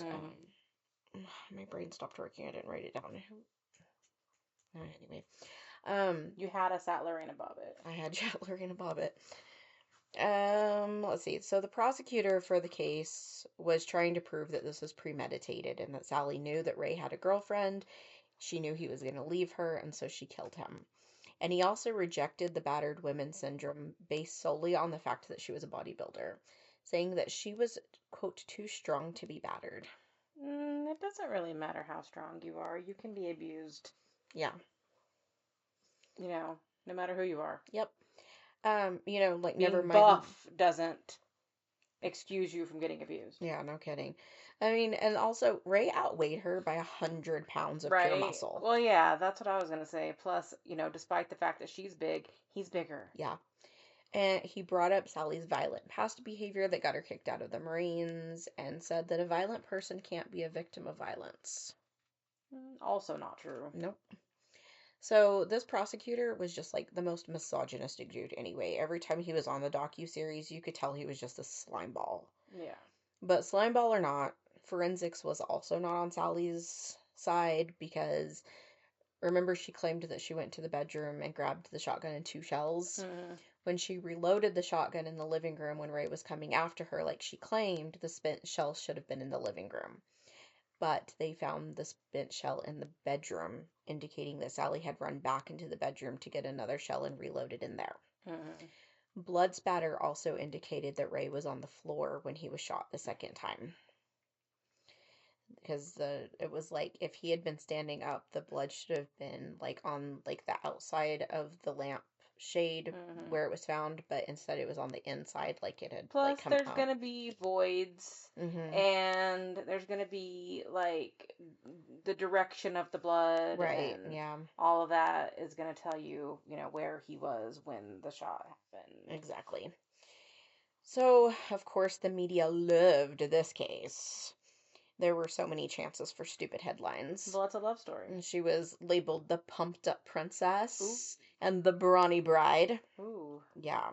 S1: my brain stopped working. I didn't write it down. Anyway,
S2: You had us at Lorena Bobbitt.
S1: I had Lorena Bobbitt. Let's see. So the prosecutor for the case was trying to prove that this was premeditated and that Sally knew that Ray had a girlfriend. She knew he was going to leave her, and so she killed him. And he also rejected the battered women syndrome based solely on the fact that she was a bodybuilder, saying that she was, quote, too strong to be battered.
S2: It doesn't really matter how strong you are. You can be abused.
S1: Yeah.
S2: No matter who you are.
S1: Yep. Like
S2: Being
S1: never mind.
S2: buff doesn't excuse you from getting abused.
S1: Yeah, no kidding. I mean, and also Ray outweighed her by 100 pounds of pure muscle.
S2: Well, yeah, that's what I was gonna say. Plus, despite the fact that she's big, he's bigger.
S1: Yeah. And he brought up Sally's violent past behavior that got her kicked out of the Marines and said that a violent person can't be a victim of violence.
S2: Also not true.
S1: Nope. So this prosecutor was just like the most misogynistic dude anyway. Every time he was on the docu-series, you could tell he was just a slimeball.
S2: Yeah.
S1: But slimeball or not, forensics was also not on Sally's side because remember she claimed that she went to the bedroom and grabbed the shotgun and 2 shells?
S2: Mm-hmm.
S1: When she reloaded the shotgun in the living room when Ray was coming after her, like she claimed, the spent shell should have been in the living room. But they found the spent shell in the bedroom, indicating that Sally had run back into the bedroom to get another shell and reloaded in there.
S2: Mm-hmm.
S1: Blood spatter also indicated that Ray was on the floor when he was shot the second time. Because it was like if he had been standing up, the blood should have been like on like the outside of the lamp shade where it was found, but instead it was on the inside, like it had
S2: Plus,
S1: like come
S2: there's
S1: out.
S2: gonna be voids, and there's gonna be like the direction of the blood,
S1: Right,
S2: and
S1: yeah.
S2: all of that is gonna tell you, where he was when the shot happened.
S1: Exactly. So, of course, the media loved this case. There were so many chances for stupid headlines.
S2: Well, it's a love story.
S1: And she was labeled the pumped up princess and the brawny bride.
S2: Ooh.
S1: Yeah.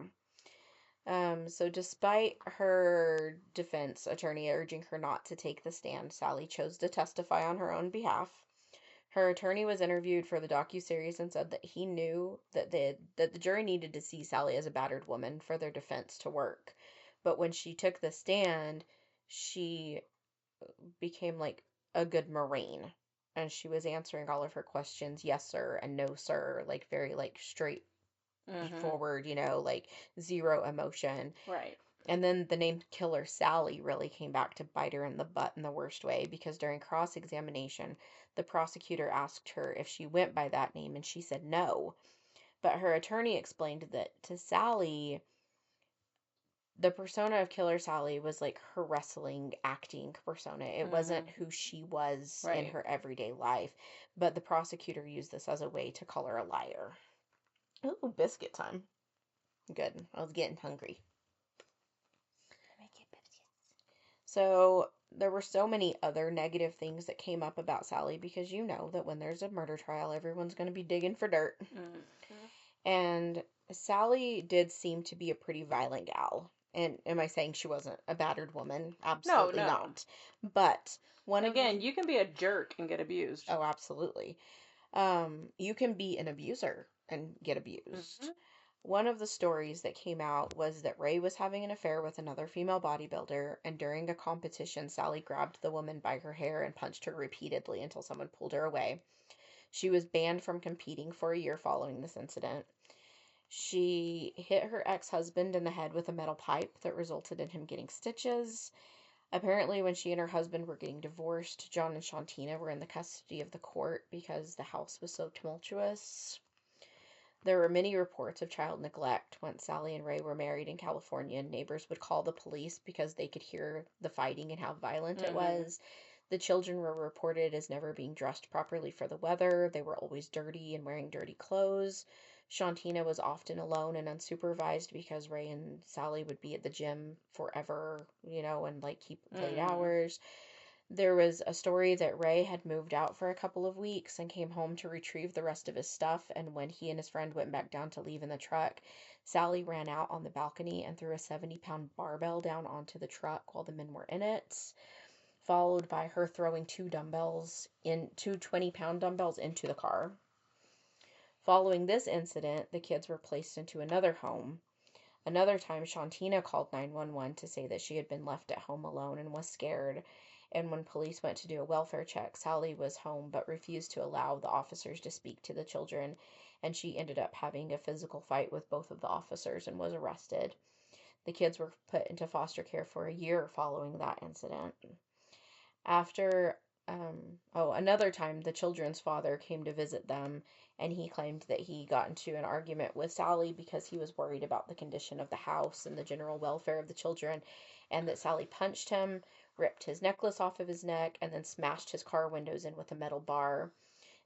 S1: So despite her defense attorney urging her not to take the stand, Sally chose to testify on her own behalf. Her attorney was interviewed for the docuseries and said that he knew that the jury needed to see Sally as a battered woman for their defense to work. But when she took the stand, she became like a good Marine. And she was answering all of her questions, yes, sir, and no, sir, like very like straight forward, like zero emotion.
S2: Right.
S1: And then the name Killer Sally really came back to bite her in the butt in the worst way because during cross-examination, the prosecutor asked her if she went by that name and she said no. But her attorney explained that to Sally, the persona of Killer Sally was like her wrestling acting persona. It wasn't
S2: Mm-hmm.
S1: who she was in
S2: Right.
S1: her everyday life. But the prosecutor used this as a way to call her a liar. Ooh, biscuit time. Good. I was getting hungry. So there were so many other negative things that came up about Sally because you know that when there's a murder trial, everyone's going to be digging for dirt.
S2: Mm-hmm.
S1: And Sally did seem to be a pretty violent gal. And am I saying she wasn't a battered woman?
S2: No,
S1: Absolutely
S2: no.
S1: not. But one of the
S2: Again, you can be a jerk and get abused.
S1: oh, absolutely. You can be an abuser and get abused.
S2: Mm-hmm.
S1: One of the stories that came out was that Ray was having an affair with another female bodybuilder, and during a competition, Sally grabbed the woman by her hair and punched her repeatedly until someone pulled her away. She was banned from competing for a year following this incident. She hit her ex-husband in the head with a metal pipe that resulted in him getting stitches. Apparently, when she and her husband were getting divorced, John and Shantina were in the custody of the court because the house was so tumultuous. There were many reports of child neglect. Once Sally and Ray were married in California, neighbors would call the police because they could hear the fighting and how violent it
S2: Mm-hmm.
S1: was. The children were reported as never being dressed properly for the weather. They were always dirty and wearing dirty clothes. Shantina was often alone and unsupervised because Ray and Sally would be at the gym forever, and like keep late
S2: Mm-hmm.
S1: hours. There was a story that Ray had moved out for a couple of weeks and came home to retrieve the rest of his stuff, and when he and his friend went back down to leave in the truck, Sally ran out on the balcony and threw a 70-pound barbell down onto the truck while the men were in it, followed by her throwing two 20-pound dumbbells into the car. Following this incident, the kids were placed into another home. Another time, Shantina called 911 to say that she had been left at home alone and was scared. And when police went to do a welfare check, Sally was home but refused to allow the officers to speak to the children. And she ended up having a physical fight with both of the officers and was arrested. The kids were put into foster care for a year following that incident. After, another time, the children's father came to visit them, and he claimed that he got into an argument with Sally because he was worried about the condition of the house and the general welfare of the children, and that Sally punched him, ripped his necklace off of his neck, and then smashed his car windows in with a metal bar,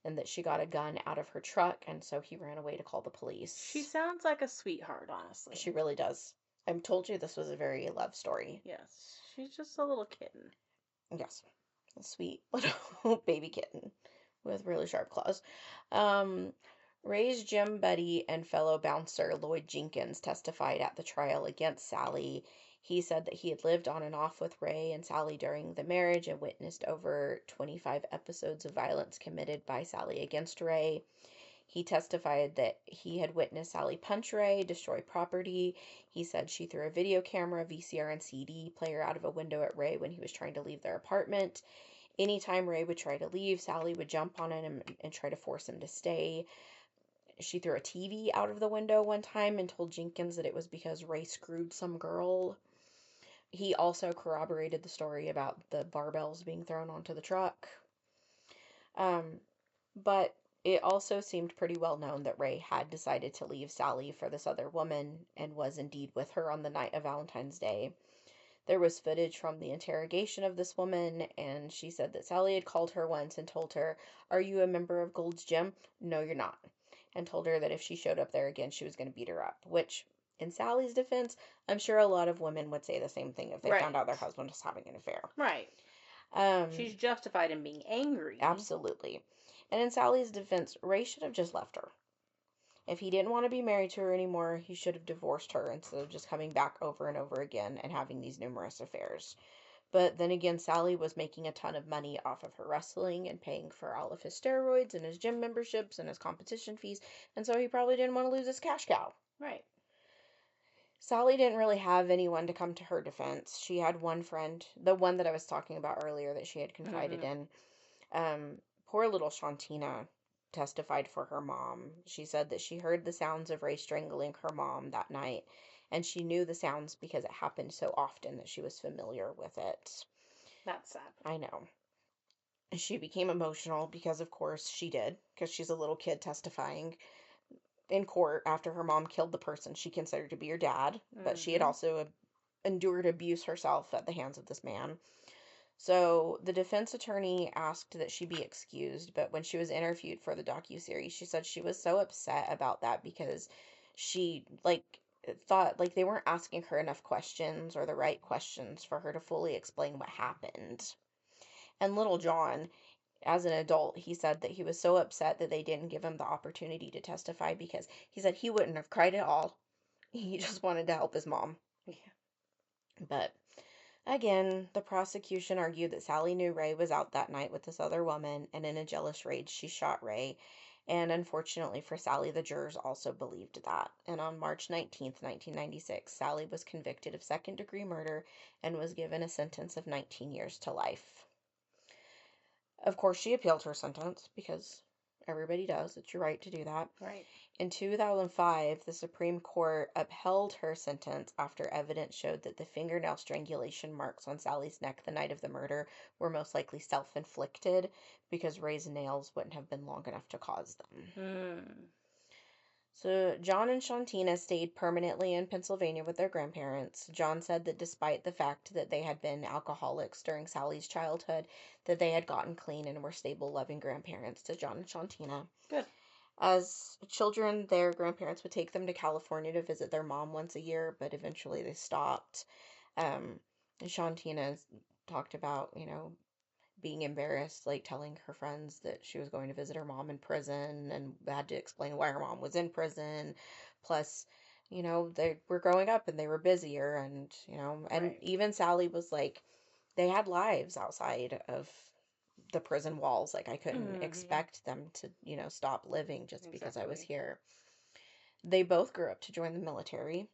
S1: and that she got a gun out of her truck, and so he ran away to call the
S2: She
S1: police.
S2: sounds like a sweetheart, honestly.
S1: She really does. I told you this was a very love story.
S2: Yes, she's just a little kitten.
S1: Yes. A sweet little baby kitten with really sharp claws. Um, Ray's gym buddy and fellow bouncer Lloyd Jenkins testified at the trial against Sally. He said that he had lived on and off with Ray and Sally during the marriage and witnessed over 25 episodes of violence committed by Sally against Ray. He testified that he had witnessed Sally punch Ray, destroy property. He said she threw a video camera, VCR, and CD player out of a window at Ray when he was trying to leave their apartment. Anytime Ray would try to leave, Sally would jump on him and try to force him to stay. She threw a TV out of the window one time and told Jenkins that it was because Ray screwed some girl. He also corroborated the story about the barbells being thrown onto the truck. Um, but it also seemed pretty well known that Ray had decided to leave Sally for this other woman and was indeed with her on the night of Valentine's Day. There was footage from the interrogation of this woman, and she said that Sally had called her once and told her, "Are you a member of Gold's Gym?" "No, you're not." And told her that if she showed up there again, she was going to beat her up. Which, in Sally's defense, I'm sure a lot of women would say the same thing if they found out their
S2: Right.
S1: husband was having an affair.
S2: Right.
S1: Um,
S2: She's justified in being angry.
S1: Absolutely. And in Sally's defense, Ray should have just left her. If he didn't want to be married to her anymore, he should have divorced her instead of just coming back over and over again and having these numerous affairs. But then again, Sally was making a ton of money off of her wrestling and paying for all of his steroids and his gym memberships and his competition fees, and so he probably didn't want to lose his cash cow.
S2: Right.
S1: Sally didn't really have anyone to come to her defense. She had one friend, the one that I was talking about earlier that she had confided
S2: Mm-hmm.
S1: in. Poor little Shantina testified for her mom. She said that she heard the sounds of Ray strangling her mom that night, and she knew the sounds because it happened so often that she was familiar with it.
S2: That's sad.
S1: I know. She became emotional because, of course, she did, because she's a little kid testifying in court after her mom killed the person she considered to be her dad, but she had
S2: Mm-hmm.
S1: also endured abuse herself at the hands of this man. So the defense attorney asked that she be excused, but when she was interviewed for the docuseries, she said she was so upset about that because she thought like they weren't asking her enough questions or the right questions for her to fully explain what happened. And little John, as an adult, he said that he was so upset that they didn't give him the opportunity to testify because he said he wouldn't have cried at all. He just wanted to help his mom.
S2: Yeah.
S1: But again, the prosecution argued that Sally knew Ray was out that night with this other woman, and in a jealous rage, she shot Ray. And unfortunately for Sally, the jurors also believed that. And on March 19th, 1996, Sally was convicted of second-degree murder and was given a sentence of 19 years to life. Of course, she appealed her sentence because everybody does. It's your right to do that.
S2: Right.
S1: In 2005, the Supreme Court upheld her sentence after evidence showed that the fingernail strangulation marks on Sally's neck the night of the murder were most likely self-inflicted because Ray's nails wouldn't have been long enough to cause them. So John and Shantina stayed permanently in Pennsylvania with their grandparents. John said that despite the fact that they had been alcoholics during Sally's childhood, that they had gotten clean and were stable, loving grandparents to John and Shantina.
S2: Good.
S1: As children, their grandparents would take them to California to visit their mom once a year, but eventually they stopped. Shantina talked about, being embarrassed, like telling her friends that she was going to visit her mom in prison and had to explain why her mom was in prison. Plus, they were growing up and they were busier and, and
S2: Right.
S1: even Sally was like, they had lives outside of the prison walls. Like, I couldn't expect them to, stop living just because I was here. They both grew up to join the military.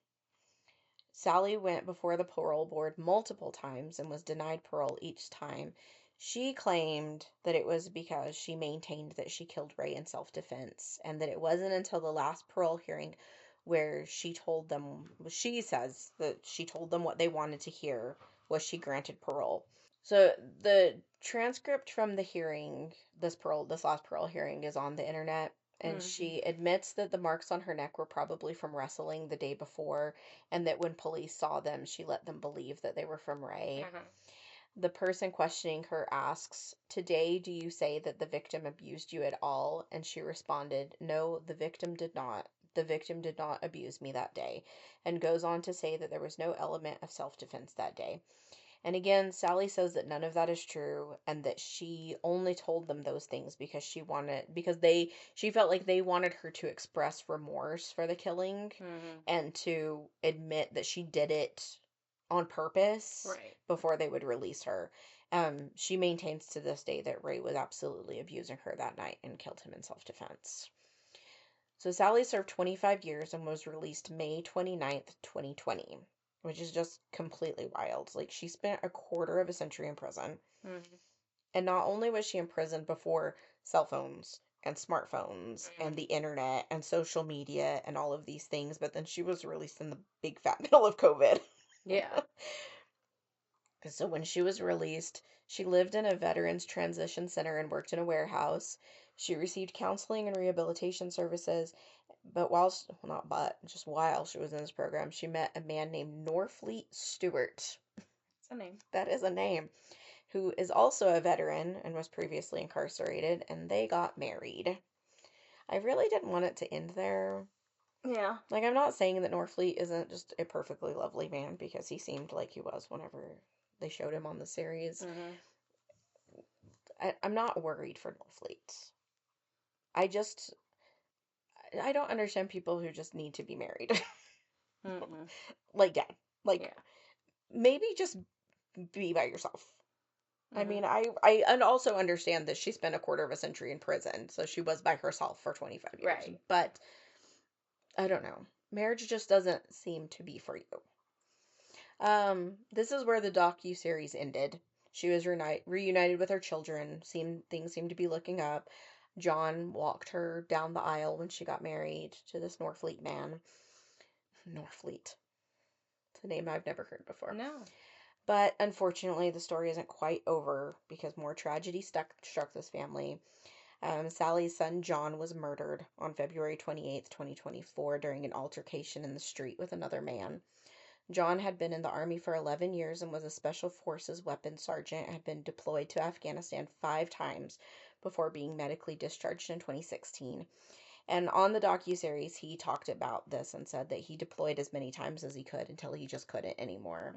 S1: Sally went before the parole board multiple times and was denied parole each time. She claimed that it was because she maintained that she killed Ray in self-defense, and that it wasn't until the last parole hearing where she says that she told them what they wanted to hear, was she granted parole. So the transcript from the hearing, this last parole hearing, is on the internet, and she admits that the marks on her neck were probably from wrestling the day before, and that when police saw them, she let them believe that they were from Ray. The person questioning her asks, "Today, do you say that the victim abused you at all?" And she responded, "No, the victim did not. The victim did not abuse me that day," and goes on to say that there was no element of self-defense that day. And again, Sally says that none of that is true and that she only told them those things because she felt like they wanted her to express remorse for the killing and to admit that she did it on purpose before they would release her. She maintains to this day that Ray was absolutely abusing her that night and killed him in self-defense. So Sally served 25 years and was released May 29th, 2020. Which is just completely wild. Like, she spent a quarter of a century in prison. And not only was she in prison before cell phones and smartphones and the internet and social media and all of these things, but then she was released in the big fat middle of COVID.
S2: Yeah.
S1: So when she was released, she lived in a veterans transition center and worked in a warehouse. She received counseling and rehabilitation services. But while she was in this program, she met a man named Norfleet Stewart.
S2: That's a name.
S1: That is a name. Who is also a veteran and was previously incarcerated, and they got married. I really didn't want it to end there.
S2: Yeah.
S1: Like, I'm not saying that Norfleet isn't just a perfectly lovely man, because he seemed like he was whenever they showed him on the series. I'm not worried for Norfleet. I don't understand people who just need to be married. Like Dad. Maybe just be by yourself. I mean, I and also understand that she spent a quarter of a century in prison, so she was by herself for 25 years.
S2: Right.
S1: But I don't know. Marriage just doesn't seem to be for you. This is where the docu-series ended. She was reunited with her children. Things seemed to be looking up. John walked her down the aisle when she got married to this Norfleet man. Norfleet. It's a name I've never heard before.
S2: No.
S1: But unfortunately, the story isn't quite over because more tragedy struck this family. Sally's son John was murdered on February 28th, 2024 during an altercation in the street with another man. John had been in the Army for 11 years and was a Special Forces weapons sergeant, had been deployed to Afghanistan 5 times before being medically discharged in 2016. And on the docuseries, he talked about this and said that he deployed as many times as he could until he just couldn't anymore.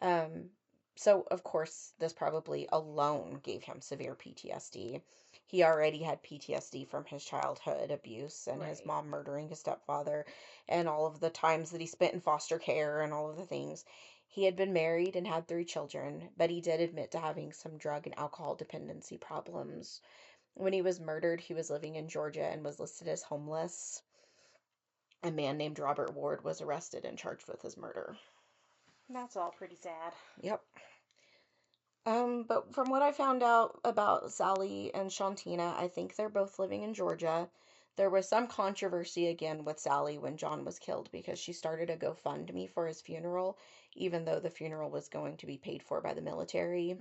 S1: Um, so, of course, this probably alone gave him severe PTSD. He already had PTSD from his childhood abuse and his
S2: Right.
S1: mom murdering his stepfather and all of the times that he spent in foster care and all of the things. He had been married and had 3 children, but he did admit to having some drug and alcohol dependency problems. When he was murdered, he was living in Georgia and was listed as homeless. A man named Robert Ward was arrested and charged with his murder.
S2: That's all pretty sad.
S1: Yep. But from what I found out about Sally and Shantina, I think they're both living in Georgia. There was some controversy again with Sally when John was killed because she started a GoFundMe for his funeral, even though the funeral was going to be paid for by the military.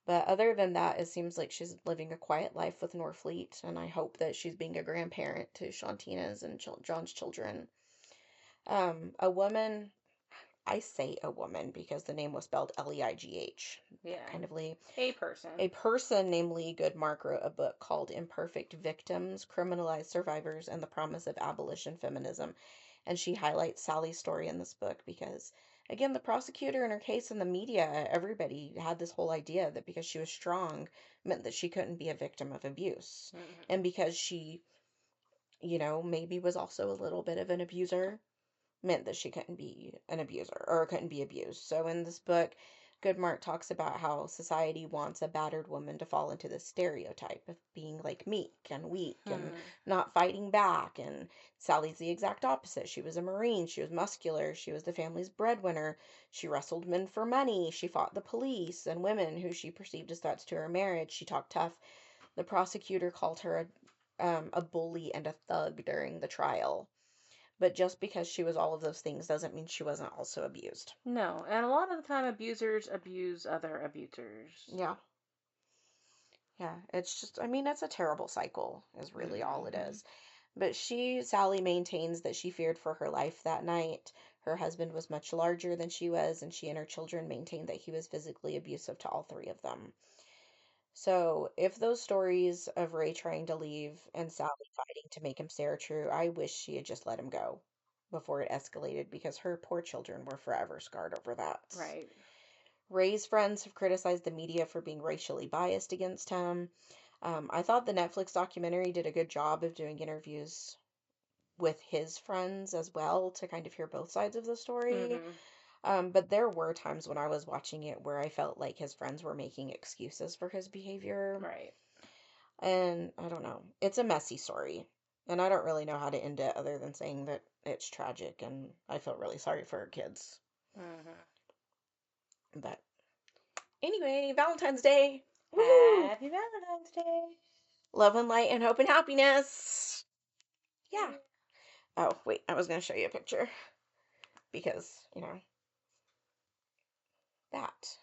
S1: But other than that, it seems like she's living a quiet life with Norfleet, and I hope that she's being a grandparent to Shantina's and John's children. A woman, I say a woman because the name was spelled Leigh.
S2: Yeah.
S1: Kind of Lee.
S2: A person.
S1: A person named Lee Goodmark wrote a book called Imperfect Victims, Criminalized Survivors, and the Promise of Abolition Feminism. And she highlights Sally's story in this book because, again, the prosecutor in her case and the media, everybody had this whole idea that because she was strong meant that she couldn't be a victim of abuse. And because she, maybe was also a little bit of an abuser, meant that she couldn't be an abuser or couldn't be abused. So in this book, Goodmark talks about how society wants a battered woman to fall into this stereotype of being like meek and weak and not fighting back. And Sally's the exact opposite. She was a Marine. She was muscular. She was the family's breadwinner. She wrestled men for money. She fought the police and women who she perceived as threats to her marriage. She talked tough. The prosecutor called her a bully and a thug during the trial. But just because she was all of those things doesn't mean she wasn't also abused.
S2: No, and a lot of the time abusers abuse other abusers.
S1: Yeah. Yeah, it's just, it's a terrible cycle, is really all it is. But Sally maintains that she feared for her life that night. Her husband was much larger than she was, and she and her children maintained that he was physically abusive to all 3 of them. So, if those stories of Ray trying to leave and Sally fighting to make him stay are true, I wish she had just let him go before it escalated because her poor children were forever scarred over that.
S2: Right.
S1: Ray's friends have criticized the media for being racially biased against him. I thought the Netflix documentary did a good job of doing interviews with his friends as well to kind of hear both sides of the story. But there were times when I was watching it where I felt like his friends were making excuses for his behavior.
S2: Right.
S1: And I don't know. It's a messy story. And I don't really know how to end it other than saying that it's tragic and I feel really sorry for her kids. But anyway, Valentine's Day.
S2: Woo! Happy Valentine's Day.
S1: Love and light and hope and happiness. Yeah. Oh, wait, I was going to show you a picture. Because, that.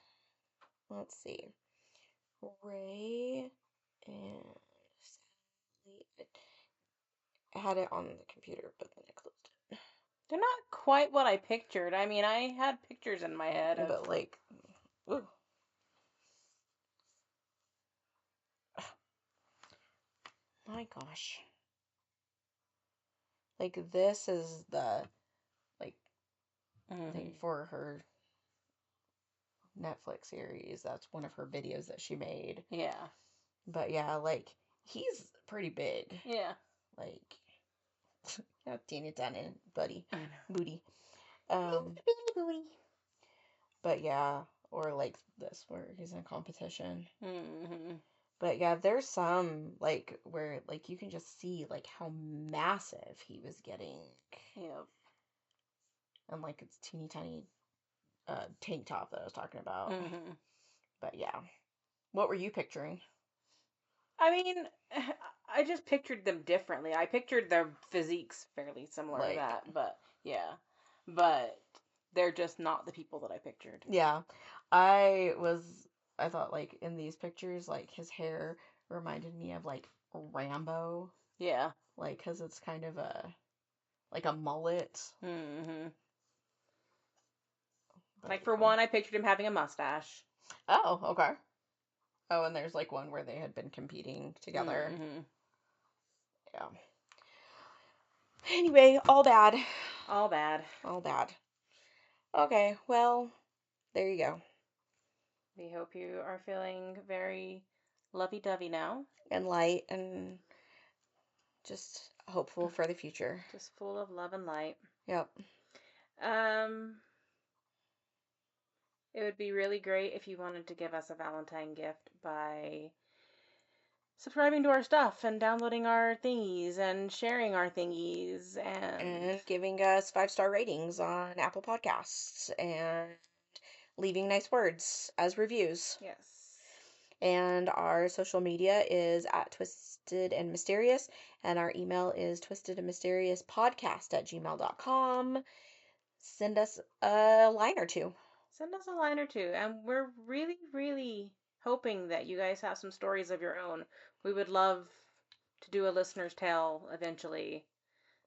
S1: Let's see. Ray and Sally. I had it on the computer, but then I closed it.
S2: They're not quite what I pictured. I mean, I had pictures in my head of...
S1: But, like, ooh. My gosh. Like, this is the, like, thing for her Netflix series. That's one of her videos that she made.
S2: Yeah.
S1: But, yeah, like, he's pretty big.
S2: Yeah.
S1: Like, yeah, teeny tiny buddy.
S2: I know.
S1: Booty.
S2: Booty.
S1: But, yeah, or, like, this, where he's in competition. But yeah, there's some, like, where, like, you can just see, like, how massive he was getting.
S2: Yep.
S1: And, like, it's teeny tiny tank top that I was talking about. But yeah. What were you picturing?
S2: I mean, I just pictured them differently. I pictured their physiques fairly similar to that, but, yeah. But they're just not the people that I pictured.
S1: Yeah. I thought, like, in these pictures, like, his hair reminded me of, like, Rambo.
S2: Yeah.
S1: Like, because it's kind of like a mullet.
S2: Like, for one, I pictured him having a mustache.
S1: Oh, okay. Oh, and there's like one where they had been competing together.
S2: Mm-hmm.
S1: Yeah. Anyway, all bad.
S2: All bad.
S1: All bad. Okay, well, there you go.
S2: We hope you are feeling very lovey-dovey now.
S1: And light and just hopeful for the future.
S2: Just full of love and light.
S1: Yep.
S2: It would be really great if you wanted to give us a Valentine gift by subscribing to our stuff and downloading our thingies and sharing our thingies
S1: And giving us 5-star ratings on Apple Podcasts and leaving nice words as reviews.
S2: Yes.
S1: And our social media is at Twisted and Mysterious, and our email is twistedandmysteriousPodcast@gmail.com. Send us a line or two.
S2: Send us a line or two. And we're really, really hoping that you guys have some stories of your own. We would love to do a listener's tale eventually.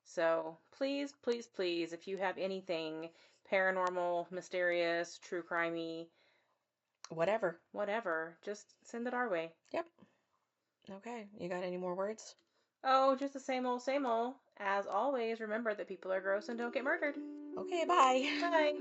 S2: So please, please, please, if you have anything paranormal, mysterious, true crimey, whatever, just send it our way.
S1: Yep. Okay. You got any more words?
S2: Oh, just the same old, same old. As always, remember that people are gross and don't get murdered.
S1: Okay, bye.
S2: Bye.